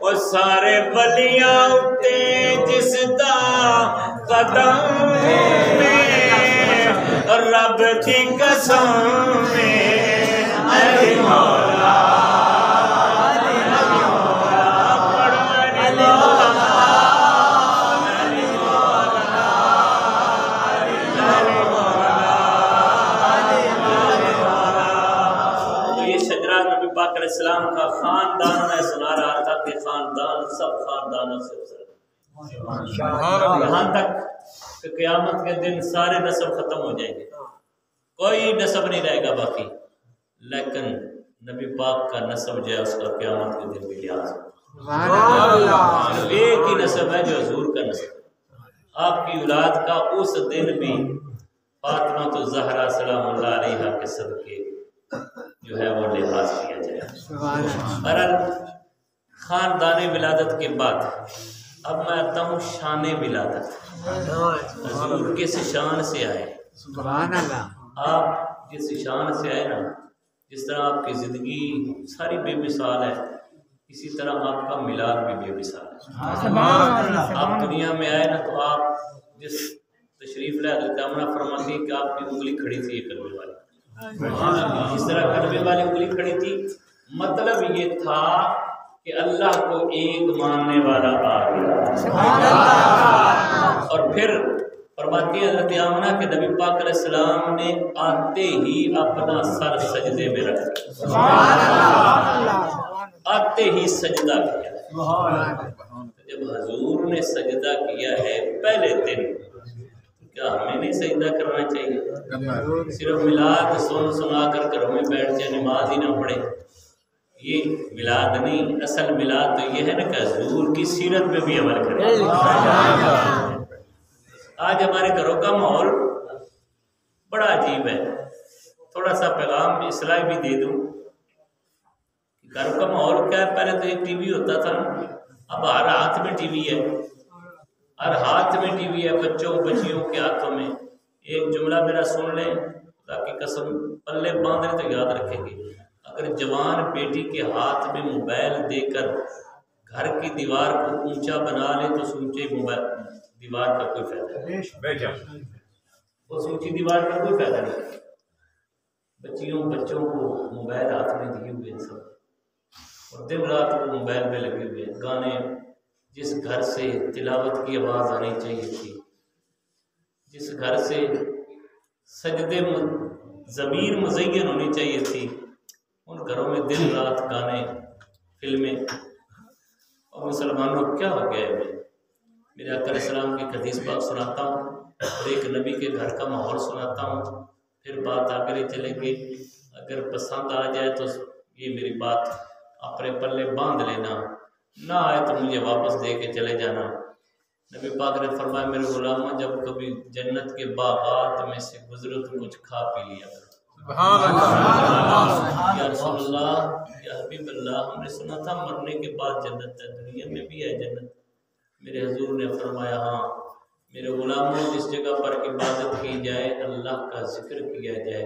وہ سارے ولیاں اتے جس دا قدم میں، رب کی قسم میں علی مولا، اسلام کا خاندان میں سنا رہا تھا کہ خاندان سب خاندانوں سے افضل، یہاں تک کہ قیامت کے دن سارے نسب ختم ہو جائیں گے، کوئی نسب نہیں رہے گا باقی، لیکن نبی پاک کا نسب جو ہے اس کا قیامت کے دن بھی لحاظ ہے. ایک ہی نسب ہے جو حضور کا نسب ہے. آپ کی اولاد کا اس دن بھی فاطمہ الزہرا سلام اللہ علیہا کے صدقے جو ہے وہ لحاظ کیا جائے. بہرحال خاندان ولادت کے بعد اب میں آتا ہوں شان ولادت. حضور کس شان سے آئے؟ آپ جس شان سے آئے نا، جس طرح آپ کی زندگی ساری بے مثال ہے، اسی طرح آپ کا میلاد بھی بے مثال ہے. آپ دنیا میں آئے نا تو آپ جس تشریف لے حضرت آمنہ فرماتی ہے کہ آپ کی انگلی کھڑی تھی یہ کلمے والی، اس طرح کلمے والی انگلی کھڑی تھی. مطلب یہ تھا کہ اللہ کو ایک ماننے والا آ گیا. اور پھر فرماتی ہے حضرت آمنہ کہ نبی پاک علیہ السلام نے آتے ہی اپنا سر سجدے میں رکھ دیا، آتے ہی سجدہ کیا. جب حضور نے سجدہ کیا ہے پہلے دن، کیا ہمیں نہیں سجدہ کرنا چاہیے؟ صرف میلاد سنا کر گھروں میں بیٹھ جائے، نماز ہی نہ پڑھے، یہ میلاد نہیں. اصل میلاد تو یہ ہے نا کہ حضور کی سیرت پہ بھی عمل کریں. آج ہمارے گھروں کا ماحول بڑا عجیب ہے. تھوڑا سا پیغام اصلاح بھی دے دوں. گھر کا ماحول کیا ہے؟ پہلے تو ایک ٹی وی ہوتا تھا، اب ہر ہاتھ میں ٹی وی ہے، ہر ہاتھ میں ٹی وی ہے، بچوں بچیوں کے ہاتھوں میں. ایک جملہ میرا سن لیں تاکہ قسم پلے باندھ لیں تو یاد رکھیں گے. اگر جوان بیٹی کے ہاتھ میں موبائل دے کر گھر کی دیوار کو اونچا بنا لے تو اونچے دیوار کا کوئی فائدہ نہیں، اس اونچی دیوار کا کوئی فائدہ نہیں۔ بچوں کو موبائل ہاتھ میں دیے ہوئے سب، اور دن رات وہ موبائل میں لگے ہوئے گانے۔ جس گھر سے تلاوت کی آواز آنی چاہیے تھی، جس گھر سے سجدے ضمیر مزین ہونی چاہیے تھی، ان گھروں میں دن رات گانے، فلمیں۔ اور مسلمانوں کیا ہو گیا ہے؟ میرے آقا علیہ السلام کی حدیث پاک سناتا ہوں اور ایک نبی کے گھر کا ماحول سناتا ہوں، پھر بات آگے چلیں گے۔ اگر پسند آ جائے تو یہ میری بات اپنے پلے باندھ لینا، نہ آئے تو مجھے واپس دے کے چلے جانا۔ نبی پاک نے فرمایا میرے غلاموں جب کبھی جنت کے باغات میں سے گزرو تو کچھ کھا پی لیا کرو۔ سبحان اللہ، یا رسول اللہ، یا حبیب اللہ، ہم نے سنا تھا مرنے کے بعد جنت ہے، دنیا میں بھی ہے جنت۔ میرے حضور نے فرمایا ہاں میرے غلاموں جس جگہ پر عبادت کی جائے، اللہ کا ذکر کیا جائے،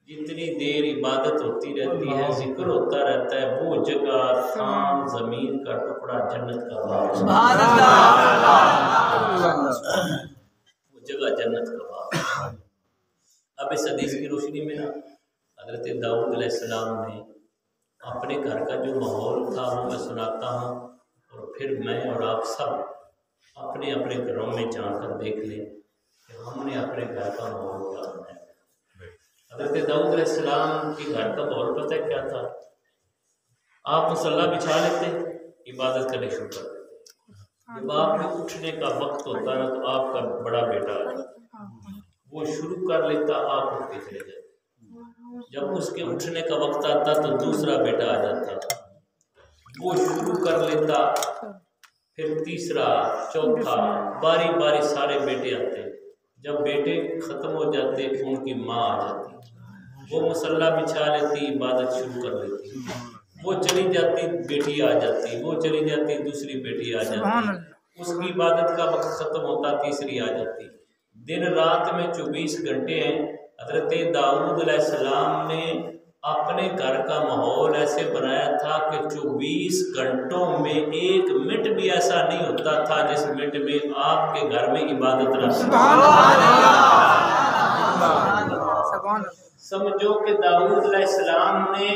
جتنی دیر عبادت ہوتی رہتی ہے، ذکر ہوتا رہتا ہے، وہ جگہ تھام زمین کا ٹکڑا جنت کا باغ، سبحان اللہ، وہ جگہ جنت کا باغ۔ اب اس حدیث کی روشنی میں نا حضرت داؤد علیہ السلام نے اپنے گھر کا جو ماحول تھا وہ میں سناتا ہوں، اور پھر میں اور آپ سب اپنے اپنے گھروں میں جا کر دیکھ لیں کہ ہم نے اپنے گھر کا ماحول کیا بنایا۔ حضرت داؤد علیہ السلام کے گھر کا ماحول پتہ ہے کیا تھا؟ آپ مصلی بچھا لیتے، عبادت کرنے شروع کر دیتے۔ جب آپ کے اٹھنے کا وقت ہوتا نا تو آپ کا بڑا بیٹا آ جاتا، وہ شروع کر لیتا، آپ اٹھ کے چلے جاتے۔ جب اس کے اٹھنے کا وقت آتا تو دوسرا بیٹا آ جاتا، وہ شروع کر لیتا، پھر تیسرا، چوتھا، باری باری سارے بیٹے آتے۔ جب بیٹے ختم ہو جاتے ان کی ماں آ جاتی، وہ مصلی بچھا لیتی، عبادت شروع کر لیتی، وہ چلی جاتی، بیٹی آ جاتی، وہ چلی جاتی، دوسری بیٹی آ جاتی، اس کی عبادت کا وقت ختم ہوتا، تیسری آ جاتی۔ دن رات میں 24 گھنٹے ہیں۔ حضرت داؤد علیہ السلام نے اپنے گھر کا ماحول ایسے بنایا تھا کہ 24 گھنٹوں میں ایک منٹ بھی ایسا نہیں ہوتا تھا جس منٹ میں آپ کے گھر میں عبادت نہ ہو۔ سمجھو کہ داؤد علیہ السلام نے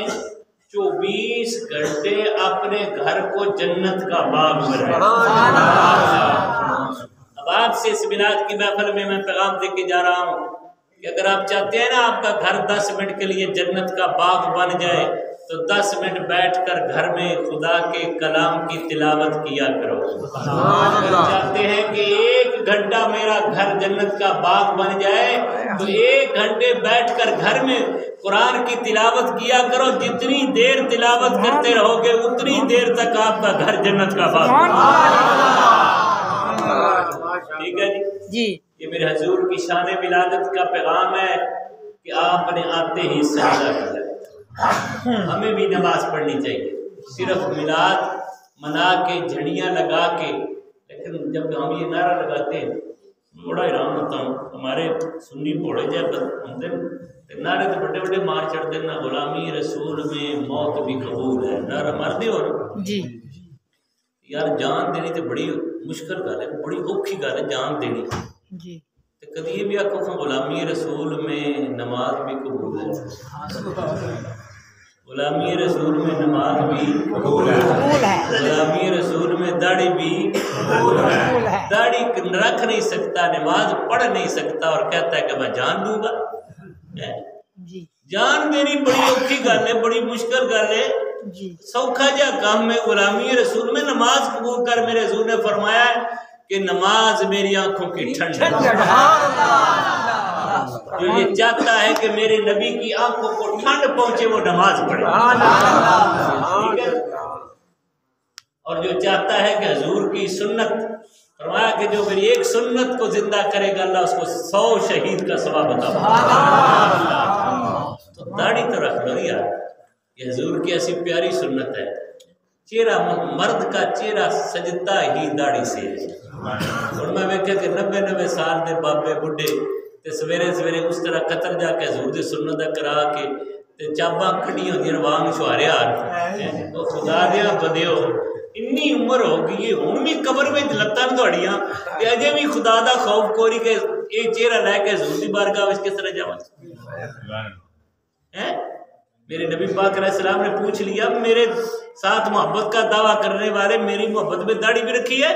24 گھنٹے اپنے گھر کو جنت کا باغ بنایا۔ اب آپ سے اس میلاد کی محفل میں پیغام دے کے جا رہا ہوں کہ اگر آپ چاہتے ہیں نا آپ کا گھر 10 منٹ کے لیے جنت کا باغ بن جائے تو 10 منٹ بیٹھ کر گھر میں خدا کے کلام کی تلاوت کیا کرو۔ اگر چاہتے ہیں کہ 1 گھنٹہ میرا گھر جنت کا باغ بن جائے تو 1 گھنٹے بیٹھ کر گھر میں قرآن کی تلاوت کیا کرو۔ جتنی دیر تلاوت کرتے رہو گے اتنی دیر تک آپ کا گھر جنت کا باغ۔ ٹھیک ہے جی، یہ میرے حضور کی شان ولادت کا پیغام ہے کہ آپ نے آتے ہی سجدہ کیا۔ ہمیں بھی نماز پڑھنی چاہیے، صرف میلاد منا کے جھڑیاں لگا کے، لیکن جب ہم یہ نعرہ لگاتے ہیں بڑا حیران ہوتا ہوں، ہمارے سنی بوڑھے جب نعرے تو بڑے بڑے مار چڑھتے ہیں، نہ غلامی رسول میں موت بھی قبول ہے، نعرہ مار دے اور جی یار جان دینی تو بڑی مشکل گل ہے، بڑی اوکھی گل ہے جان دینی جی۔ کدی یہ بھی آخو کہ غلامی رسول میں نماز بھی قبول ہے، غلامی رسول میں نماز بھی قبول ہے، غلامی رسول میں داڑھی بھی قبول ہے۔ داڑھی رکھ نہیں سکتا، نماز پڑھ نہیں سکتا اور کہتا ہے کہ میں جان دوں گا۔ جان دینی بڑی اوکھی گل ہے، بڑی مشکل گل ہے، سوکھا جا کام ہے غلامی رسول میں نماز قبول کر۔ میرے حضور نے فرمایا کہ نماز میری آنکھوں کی ٹھنڈ ہے۔ جو یہ چاہتا ہے کہ میرے نبی کی آنکھوں کو ٹھنڈ پہنچے وہ نماز پڑھے، ٹھیک ہے؟ اور جو چاہتا ہے کہ حضور کی سنت، فرمایا کہ جو میری ایک سنت کو زندہ کرے گا اللہ اس کو 100 شہید کا ثواب عطا فرمائے گا۔ تو داڑھی تو رکھ لو یار، یہ حضور کی ایسی پیاری سنت ہے۔ چہرہ مرد کا چہرہ سجدہ ہی داڑھی سے ہے۔ اور میں ویکھیا کہ 90 سال دے بابے بڈھے تے سویرے سویرے اس طرح قطر جا کے حضور دی سنت کرا کے تے چاباں کھڑی ہوندی وانگ شوارے ہار او خدا دیا بدیو انی عمر ہو گئی ہے ہن بھی قبر وچ لتاں تہاڈیاں تے اجے بھی خدا دا خوف کوری کہ اے چہرہ لے کے حضور دی بارگاہ وچ کس طرح جاواں میرے نبی پاک علیہ السلام نے پوچھ لیا میرے ساتھ محبت کا دعویٰ کرنے والے میری محبت میں داڑھی بھی رکھی ہے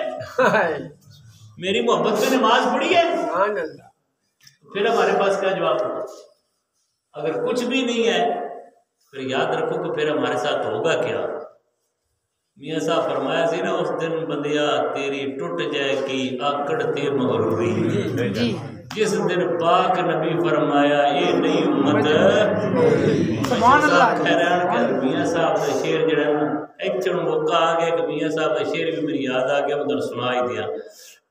میری محبت میں نماز پڑھی ہے پھر ہمارے پاس کیا جواب ہوگا اگر کچھ بھی نہیں ہے پھر یاد رکھو کہ پھر ہمارے ساتھ ہوگا کیا میاں صاحب فرمایا سی نا اس دن بندیا تیری ٹوٹ جائے گی آکڑ تے مغروری جس دن پاک نبی فرمایا اے نئی امت حیران کر میاں صاحب کا شعر جڑا نا ایکچن موقع آ گیا کہ میاں صاحب کا شعر بھی میری یاد آ گیا میں سنا ہی دیا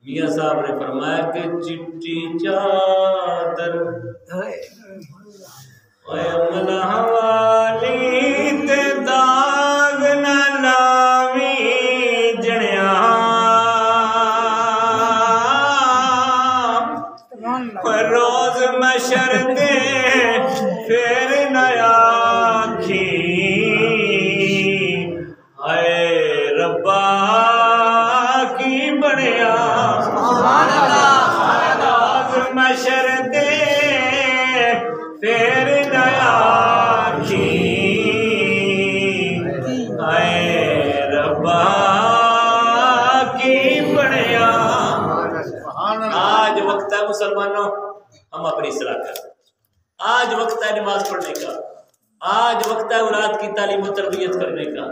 میاں صاحب نے فرمایا کہ چٹی چادر اے ملہ والی تے داغ نہ لاوی جڑیاں روز محشر دے پھر نہ آکھی اے ربا کی بڑیا روز محشر دے پھر نہ آکھی اے ربا کی بڑیا آج وقت ہے مسلمانوں ہم اپنی اصلاح کریں آج وقت ہے نماز پڑھنے کا آج وقت ہے اولاد کی تعلیم و تربیت کرنے کا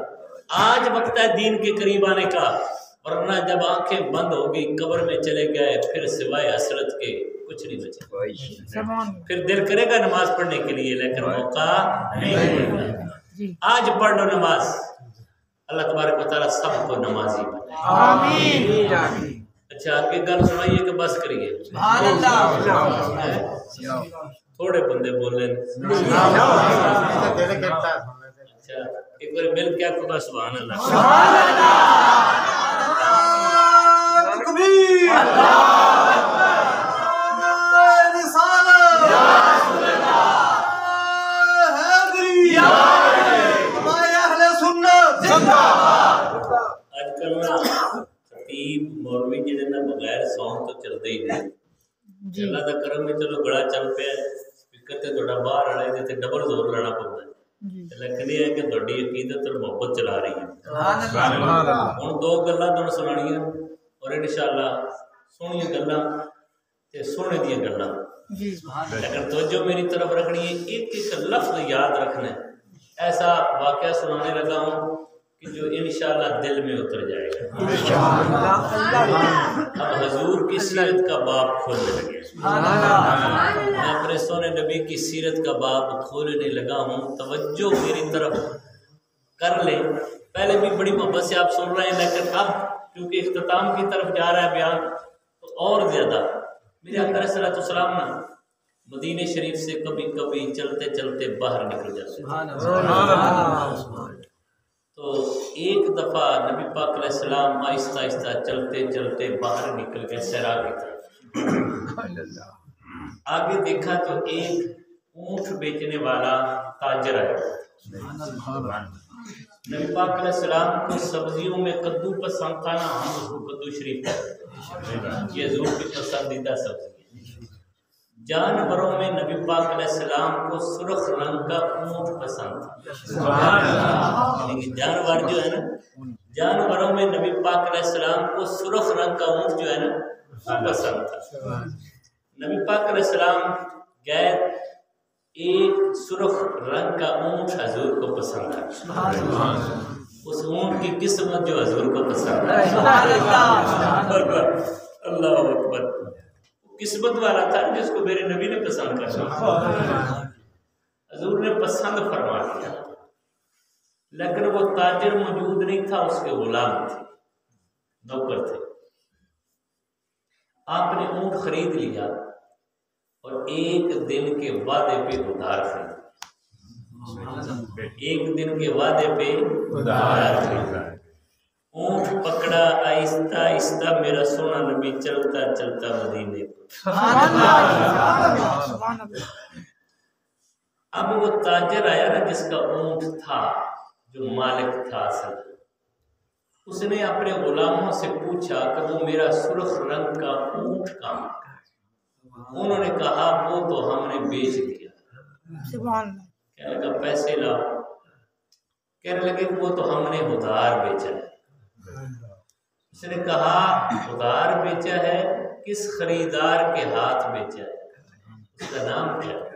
آج وقت ہے دین کے قریب آنے کا ورنہ جب آنکھیں بند ہوگی قبر میں چلے گئے پھر سوائے حسرت کے کچھ نہیں بچے پھر دل کرے گا نماز پڑھنے کے لیے لیکن موقع نہیں ملے گا آج پڑھ لو نماز اللہ تبارک و تعالیٰ سب کو نمازی بنائے آمین اچھا آگے گل سنائیے کہ بس کریے تھوڑے بندے بولے اچھا ایک بار مل کیا کہا سبحان اللہ آج کل نا خطیب مولوی جڑے نا بغیر سونگ تو چلتے ہی نہیں اللہ دا کرم میں چلو بڑا چل پیا سپیکر تے تھوڑا باہر والے تے ڈبل زور لانا پڑتا ہے لیکن یہ ہے کہ تھوڑی عقیدت اور محبت چلا رہی ہے ہن دو گلاں تانوں سنانیاں اور انشاءاللہ سونی گلاں تے سونے دی گلاں لیکن توجہ میری طرف رکھنی ہے ایک ایک لفظ یاد رکھنا ہے ایسا واقعہ سنانے لگا ہوں کہ جو انشاءاللہ دل میں اتر جائے گا اب حضور کی سیرت کا باب کھولنے لگے میں اپنے سونے نبی کی سیرت کا باب کھولنے لگا ہوں توجہ میری طرف کر لیں پہلے بھی بڑی محبت سے آپ سن رہے ہیں لیکن اب کیونکہ اختتام کی طرف جا رہا ہے بیان تو اور زیادہ میرے آقا علیہ الصلوۃ والسلام نا مدینہ شریف سے کبھی کبھی چلتے چلتے باہر نکل جاتے تو ایک دفعہ نبی پاک علیہ السلام آہستہ آہستہ چلتے چلتے باہر نکل گئے صحرا کی طرف آگے دیکھا تو ایک اونٹ بیچنے والا تاجر آیا نبی پاک علیہ السلام کو سبزیوں میں کدو پسند تھا نا ہم اس کو کدو شریف یہ حضور کی پسندیدہ سبزی جانوروں میں نبی پاک علیہ السلام کو سرخ رنگ کا اونٹ پسند تھا جانور جو ہے نا جانوروں میں نبی پاک علیہ السلام کو سرخ رنگ کا اونٹ جو ہے نا پسند تھا نبی پاک علیہ السلام گئے ایک سرخ رنگ کا اونٹ حضور کو پسند ہے اس اونٹ کی قسمت جو حضور کو پسند ہے اللہ اکبر قسمت والا تھا جس کو میرے نبی نے پسند کرنا حضور نے پسند فرما دیا لیکن وہ تاجر موجود نہیں تھا اس کے غلام تھے نوکر تھے آپ نے اونٹ خرید لیا اور ایک دن کے وعدے پہ ادھار خریدا ایک دن کے وعدے پہ ادھار خریدا اونٹ پکڑا آہستہ آہستہ میرا سونا نبی چلتا چلتا مدینے اب وہ تاجر آیا نا جس کا اونٹ تھا، جو مالک تھا اصل، اس نے اپنے غلاموں سے پوچھا کہ وہ میرا سرخ رنگ کا اونٹ کہاں؟ انہوں نے کہا وہ تو ہم نے بیچ دیا۔ سبحان اللہ۔ کہنے لگا پیسے لاؤ، کہنے لگے وہ تو ہم نے ادھار بیچا ہے۔ اس نے کہا ادھار بیچا ہے، کس خریدار کے ہاتھ بیچا ہے، اس کا نام کیا ہے؟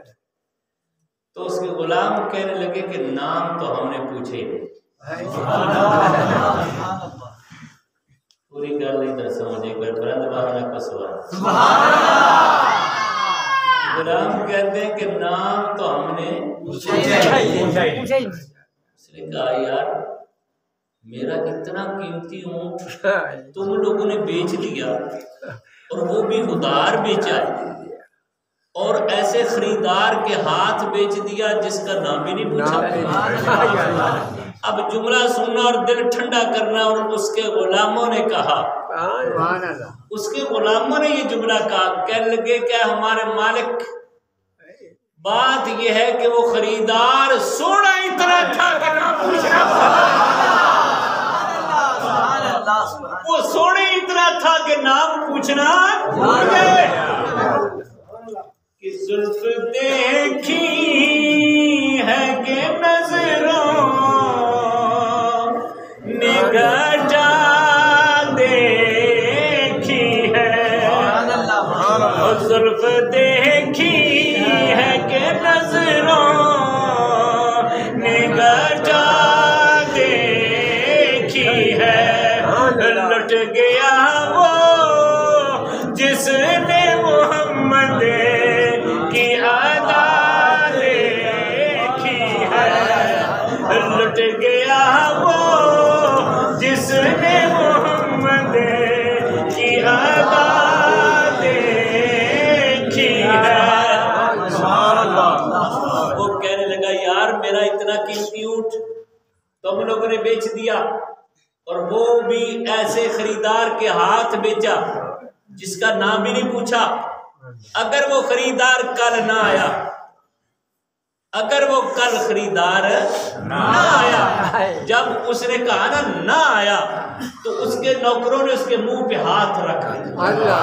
تو اس کے غلام کہنے لگے کہ نام تو ہم نے پوچھے ہی نہیں۔ پوری گل ادھر سمجھے، ایک بار بلند آواز میں کو سوال۔ غلام کہتے ہیں کہ نام تو ہم نے پوچھے ہی اس نے کہا یار میرا اتنا قیمتی اونٹ تم لوگوں نے بیچ دیا، اور وہ بھی ادھار بیچا ہے، اور ایسے خریدار کے ہاتھ بیچ دیا جس کا نام بھی نہیں پوچھا۔ اب جملہ سننا اور دل ٹھنڈا کرنا۔ اور اس کے غلاموں نے کہا، اس کے غلاموں نے یہ جملہ کہا، کہنے لگے کہ ہمارے مالک بات یہ ہے کہ وہ خریدار سونا اتنا تھا کہ نام پوچھنا، وہ سونے اتنا تھا کہ نام پوچھنا بھول گئے۔ کہ زلف دیکھی ہے کہ نظروں نے گھٹا دیکھی ہے، اور زلف دیکھی ہے کہ نظروں نے گھٹا دیکھی ہے، لٹ گیا وہ جس نے محمد کی ادا دیکھی ہے، لٹ گیا وہ جس نے محمد کی ادا دیکھی ہے۔ وہ کہنے لگا یار میرا اتنا قیمتی اونٹ تم لوگوں نے بیچ دیا، اور وہ بھی ایسے خریدار کے ہاتھ بیچا جس کا نام بھی نہیں پوچھا۔ اگر وہ خریدار کل نہ آیا، اگر وہ کل خریدار نہ آیا، جب اس نے کہا نا نہ آیا، تو اس کے نوکروں نے اس کے منہ پہ ہاتھ رکھ دیا،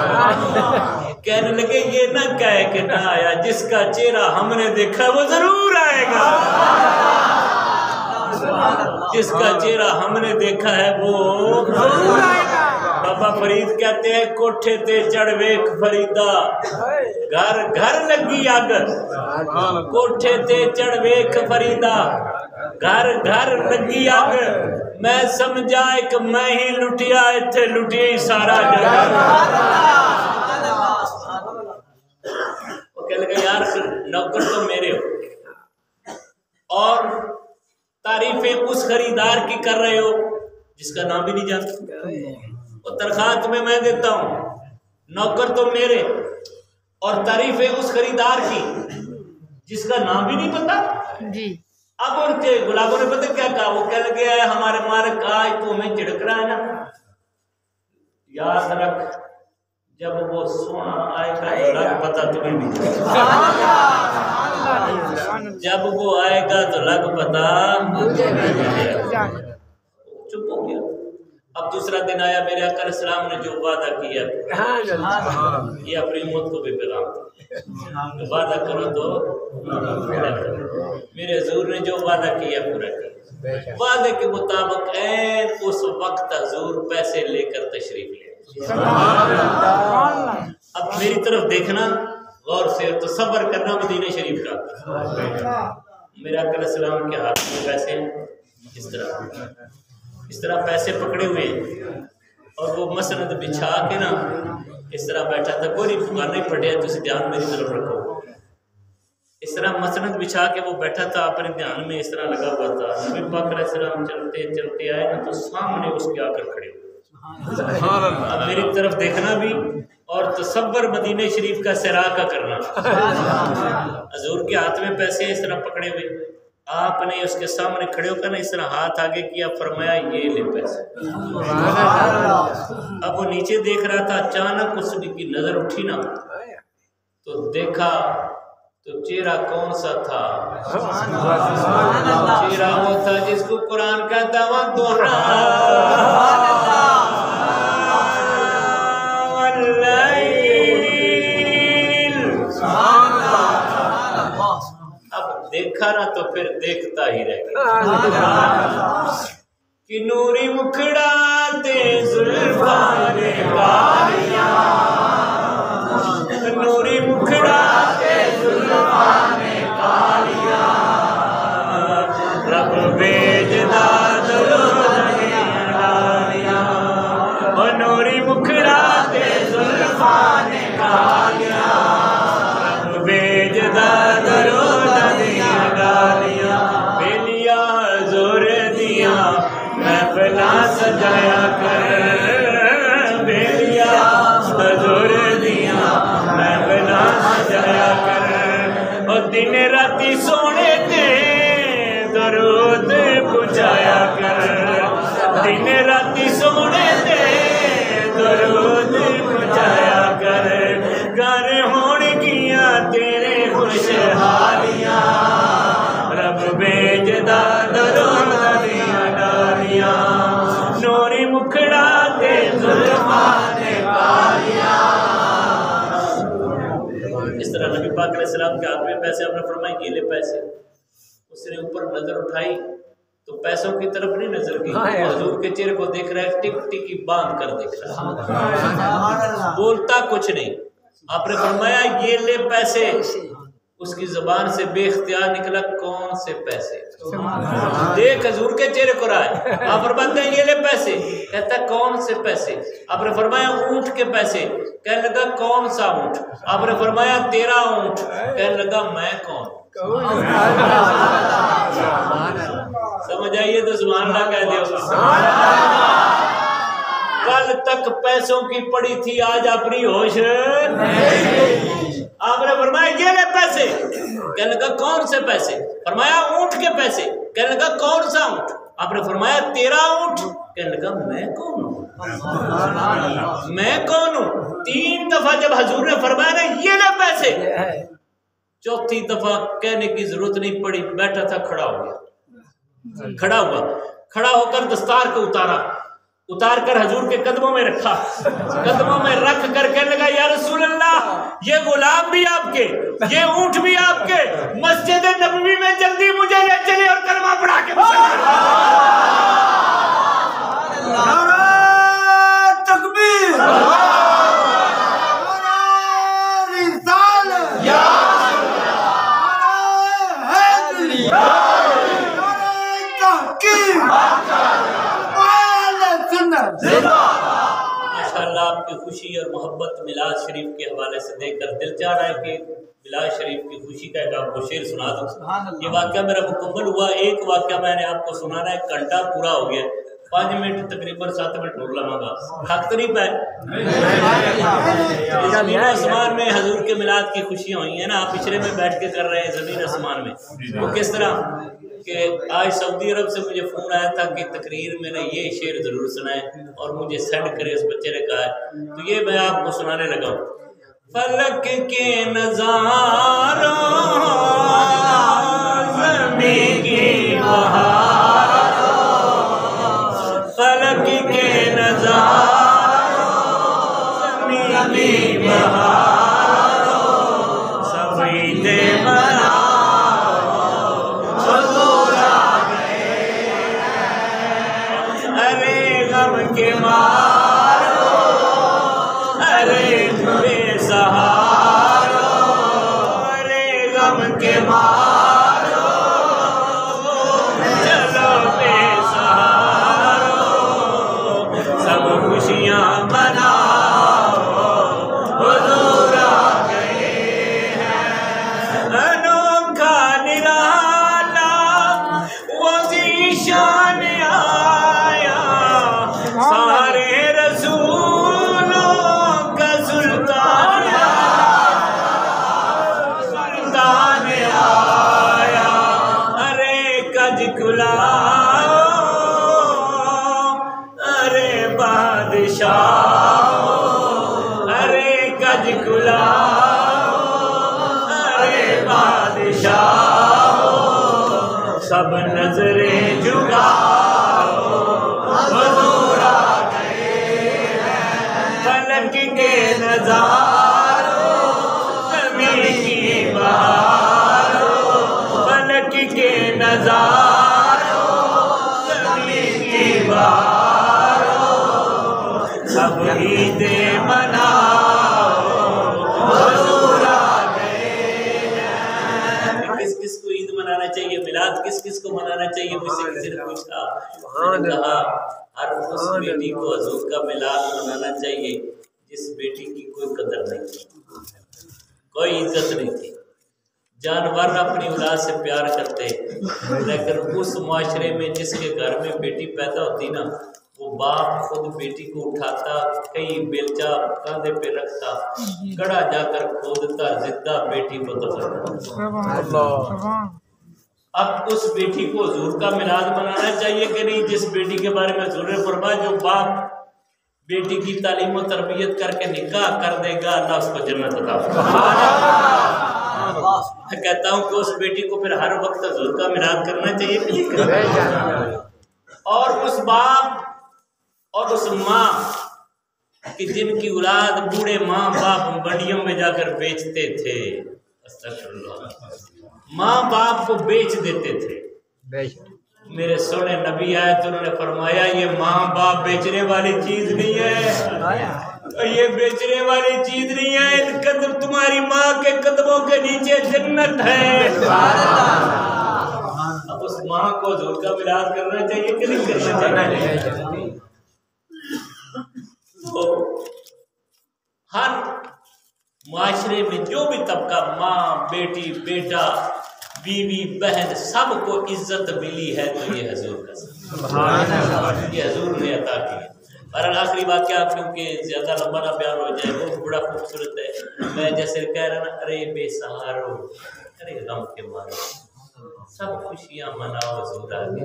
کہنے لگے یہ نہ کہے کہ نہ آیا، جس کا چہرہ ہم نے دیکھا وہ ضرور آئے گا، جس کا چہرہ ہم نے دیکھا ہے وہ ضرور آئے گا۔ بابا فرید کہتے ہیں کوٹھے تے چڑھ ویکھ فریدا، گھر گھر لگی اگ، کوٹھے تے چڑھ ویکھ فریدا، گھر گھر لگی اگ، میں سمجھا ایک میں ہی لٹیا، ایتھے لٹیا ہی سارا جگ۔ وہ کہنے لگا یار نوکر تو میرے ہو، اور تعریفیں اس خریدار کی کر رہے ہو جس کا نام بھی نہیں جانتا، اور تنخواہ تمہیں میں دیتا ہوں، نوکر تو میرے، اور تعریفیں اس خریدار کی جس کا نام بھی نہیں پتا۔ جی اب ان کے غلاموں نے پتہ کیا کہا، وہ کہہ لگے ہمارے مالک آج تو ہمیں جھڑک رہا ہے نا، یاد رکھ جب وہ سونا آئے گا تو لگ پتا تمہیں بھی، جب وہ آئے گا تو لگ پتا۔ چپ ہو گیا۔ اب دوسرا دن آیا، میرے آقا علیہ السلام نے جو وعدہ کیا، یہ اپنی امت کو بھی پیغام دیا، وعدہ کرو تو پورا کرو۔ میرے حضور نے جو وعدہ کیا پورا کیا، وعدے کے مطابق عین اس وقت حضور پیسے لے کر تشریف لے۔ اب میری طرف دیکھنا غور سے، تصور کرنا مدینہ شریف کا، میرے آقا علیہ السلام کے ہاتھ میں پیسے ہیں، اس طرح پیسے پکڑے ہوئے ہیں، اور وہ مسند بچھا کے نا اس طرح بیٹھا تھا، کوئی نہیں پڑھیا تو دھیان میری طرف رکھو، اس طرح مسند بچھا کے وہ بیٹھا تھا، اپنے دھیان میں اس طرح لگا ہوا تھا۔ نبی پاک علیہ السلام چلتے چلتے آئے نا تو سامنے اس کے آ کر کھڑے ہوئے۔ اب میری طرف دیکھنا بھی اور تصور مدینہ شریف کا سیرا کا کرنا۔ حضور کے ہاتھ میں پیسے اس طرح پکڑے ہوئے، آپ نے اس کے سامنے کھڑے ہو کر نا اس طرح ہاتھ آگے کیا، فرمایا یہ لے پیسے۔ اب وہ نیچے دیکھ رہا تھا، اچانک اس کی نظر اٹھی نا تو دیکھا تو چہرہ کون سا تھا؟ چہرہ وہ تھا جس کو قرآن کہتا وَالضُّحَىٰ اب دیکھا نا تو پھر دیکھتا ہی رہ گیا کہ نوری مکھڑاتے زلفان کالیاں نوری مکھڑاتے زلفان کالیاں رب بیجدا دلالیاں نوری مکھڑاتے زلفان کالیاں رب بیجدا سجایا کر بیلیا حضور دیا میں بنا سجایا کر اور دن راتی سونے تے درود پہنچایا کر دن راتی سونے تے درود پہنچایا کر گھر ہون گیا تیرے خوشحالیاں رب بیجدا درود دیا ڈالیاں نوری مکھڑا دے زلفان کالیاں اس طرح نبی پاک علیہ السلام کے ہاتھ میں پیسے آپ نے فرمائی یہ لے پیسے اس نے اوپر نظر اٹھائی تو پیسوں کی طرف نہیں نظر کی حضور کے چہرے کو دیکھ رہا ہے ٹک ٹکی باندھ کر دیکھ رہا ہے بولتا کچھ نہیں آپ نے فرمایا یہ لے پیسے اس کی زبان سے بے اختیار نکلا کون سے پیسے دیکھ حضور کے چہرے کو رہا ہے آپ فرماتے ہیں یہ لے پیسے کہتا ہے کون سے پیسے آپ نے فرمایا اونٹ کے پیسے کہنے لگا کون سا اونٹ آپ نے فرمایا تیرا اونٹ کہنے لگا میں کون سمجھ آئیے تو سبحان اللہ کہہ دے کل تک پیسوں کی پڑی تھی آج اپنی ہوش آپ نے فرمایا یہ لے پیسے کہنے لگا کون سے پیسے فرمایا اونٹ کے پیسے کہنے لگا کون سا اونٹ آپ نے فرمایا تیرا اونٹ کہنے لگا میں کون ہوں میں کون ہوں 3 دفعہ جب حضور نے فرمایا نا یہ لے پیسے چوتھی دفعہ کہنے کی ضرورت نہیں پڑی بیٹھا تھا کھڑا ہو گیا کھڑا ہوا کھڑا ہو کر دستار کو اتار کر حضور کے قدموں میں رکھا قدموں میں رکھ کر کہنے لگا یا رسول اللہ یہ غلام بھی آپ کے یہ اونٹ بھی آپ کے مسجد نبوی میں جلدی مجھے لے چلے اور کلمہ پڑھا کے تکبیر ماشاءاللہ آپ کی خوشی اور محبت میلاد شریف کے حوالے سے دیکھ کر دل چاہ رہا ہے کہ میلاد شریف کی خوشی کا ایک آپ کو شعر سنا دوں یہ واقعہ میرا مکمل ہوا ایک واقعہ میں نے آپ کو سنانا ہے گھنٹہ پورا ہو گیا 5 منٹ تقریباً 7 منٹ اور لگا گا حق تو نہیں پائے زمین آسمان میں حضور کے میلاد کی خوشیاں ہوئی ہیں نا آپ پچھلے میں بیٹھ کے کر رہے ہیں زمین آسمان میں وہ کس طرح کہ آج سعودی عرب سے مجھے فون آیا تھا کہ تقریر میں نے یہ شعر ضرور سنائے اور مجھے سینڈ کرے اس بچے نے کہا ہے تو یہ میں آپ کو سنانے لگا ہوں فلک کے نظاروں زمین کی بہاروں فلک کے نظاروں زمین کی بہاروں سبھی دے بنا کے مارو ارے بے سہارو ارے غم کے مارو چلو بے سہارو سب خوشیاں مناؤ حضور آ گئے ہیں انوکھا نرالا وہ ذیشان سارے رسولوں کا سلطان آیا ارے کج کلاؤ ارے بادشاہ ارے کج کلاؤ ارے عید مناؤ حضور آ گئے ہیں۔ کس کس کو عید منانا چاہیے، میلاد کس کس کو منانا چاہیے؟ مجھ سے کسی نے پوچھا، میں نے کہا ہر اس بیٹی کو حضور کا میلاد منانا چاہیے جس بیٹی کی کوئی قدر نہیں تھی، کوئی عزت نہیں تھی۔ جانور اپنی اولاد سے پیار کرتے، لیکن اس معاشرے میں جس کے گھر میں بیٹی پیدا ہوتی نا، وہ باپ خود بیٹی کو اٹھاتا، کئی بیلچہ کاندھے پہ رکھتا، گڑھا جا کر کھودتا، زندہ بیٹی کو دفن۔ اب اس بیٹی کو حضور کا میلاد منانا چاہیے کہ نہیں؟ جس بیٹی کے بارے میں حضور نے فرمایا جو باپ بیٹی کی تعلیم و تربیت کر کے نکاح کر دے گا، اللہ اس کو جنت عطا فرمائے۔ میں کہتا ہوں کہ اس بیٹی کو پھر ہر وقت حضور کا میلاد کرنا چاہیے، اور اس باپ اور اس ماں کہ جن کی اولاد بوڑھے ماں باپ منڈیوں میں جا کر بیچتے تھے، استغفر اللہ، ماں باپ کو بیچ دیتے تھے۔ میرے سونے نبی آئے تو انہوں نے فرمایا یہ ماں باپ بیچنے والی چیز نہیں ہے، یہ بیچنے والی چیز نہیں ہے، ان قدم تمہاری ماں کے قدموں کے نیچے جنت ہے۔ اب اس ماں کو حضور کا میلاد کرنا چاہیے کہ نہیں کرنا چاہیے؟ تو ہر معاشرے میں جو بھی طبقہ، ماں بیٹی بیٹا بیوی بہن، سب کو عزت ملی ہے تو یہ حضور کا سبب، یہ حضور نے عطا کی۔ اور آخری واقعہ کیونکہ زیادہ لمبا نہ بیان ہو جائے، وہ بڑا خوبصورت ہے۔ میں جیسے کہہ رہا نا، ارے بے سہارو، ارے غم کے مارو، سب خوشیاں مناؤ حضور آ گئے۔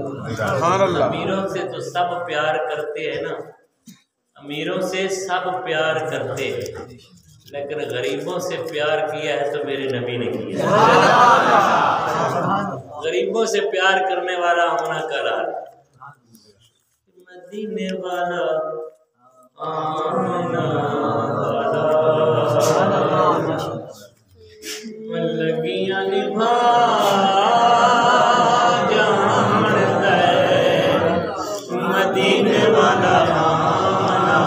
امیروں سے تو سب پیار کرتے ہیں نا، امیروں سے سب پیار کرتے ہیں، لیکن غریبوں سے پیار کیا ہے تو میرے نبی نے کیا۔ غریبوں سے پیار کرنے والا ہونا قرار، مدینے والا آمنہ والا لگیاں نبھا جان دے، مدینے والا آمنہ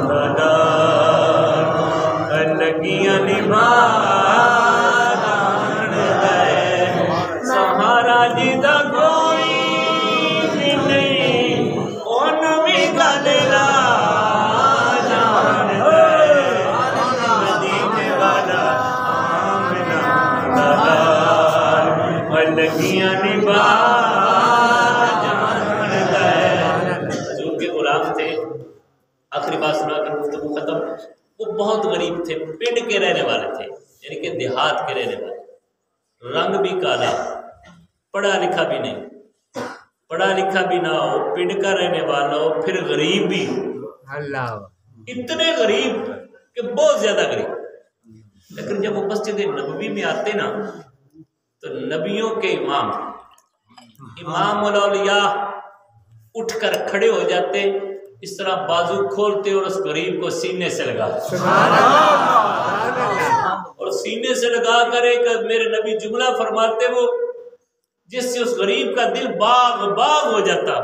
والا لگیاں نبھا جان دے، سہارا جیدہ کوئی بھی نہیں، ان بھی گل لا جان دے، مدینے والا آمنہ والا لگیاں نبھا جان دے۔ حضور کے غلام تھے، آخری بات سنا کر گفتگو ختم۔ وہ بہت غریب تھے، پنڈ کے رہنے والے تھے، یعنی کہ دیہات کے رہنے والے، رنگ بھی کالا، پڑھا لکھا بھی نہیں، پڑھا لکھا بھی نہ ہو، پنڈ کا رہنے والا ہو، پھر غریب بھی، اتنے غریب کہ بہت زیادہ غریب۔ لیکن جب وہ مسجد نبوی میں آتے نا تو نبیوں کے امام الاولیاء اٹھ کر کھڑے ہو جاتے، اس طرح بازو کھولتے اور اس غریب کو سینے سے لگاتے، اور سینے سے لگا کر ایک میرے نبی جملہ فرماتے وہ جس سے اس غریب کا دل باغ باغ ہو جاتا۔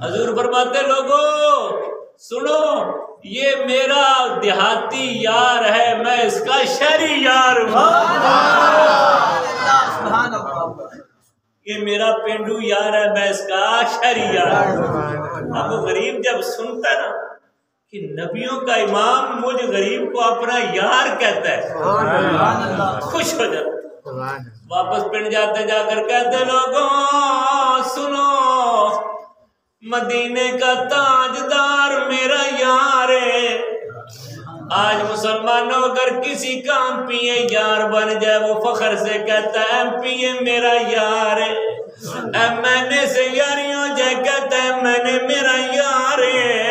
حضور فرماتے لوگو سنو، یہ میرا دیہاتی یار ہے، میں اس کا شہری یار ہوں، یہ میرا پینڈو یار ہے، میں اس کا شہری یار ہوں۔ اب وہ غریب جب سنتا نا کہ نبیوں کا امام مجھ غریب کو اپنا یار کہتا ہے، خوش ہو جاتا، واپس پنڈ جاتے، جا کر کہتے لوگوں سنو، مدینے کا تاجدار میرا یار ہے۔ آج مسلمانوں اگر کسی کا ایم پی اے یار بن جائے وہ فخر سے کہتا ہے ایم پی اے میرا یار ہے، ایم این اے سے یاری ہو جائے کہتا ہے میں نے میرا یار ہے۔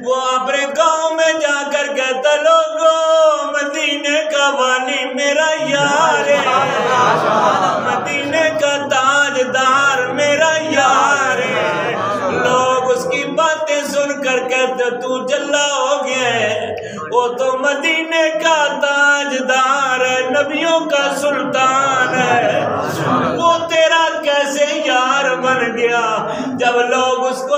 وہ اپنے گاؤں میں جا کر کہتا لوگوں مدینے کا والی میرا یار ہے، مدینے کا تاجدار میرا یار ہے۔ لوگ اس کی باتیں سن کر کہتے تو جلا ہو گیا ہے، وہ تو مدینے کا تاجدار ہے، نبیوں کا سلطان ہے، وہ تیرا کیسے یار بن گیا؟ جب لوگ اس کو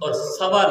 1.25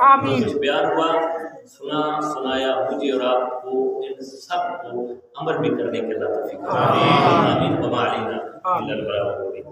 آمین۔ جو کچھ بیان ہوا سنا سنایا مجھے اور آپ کو ان سب کو عمل بھی کرنے کے اللہ توفیق عطا فرمائے۔ آمین وما علینا الا البلاغ المبین۔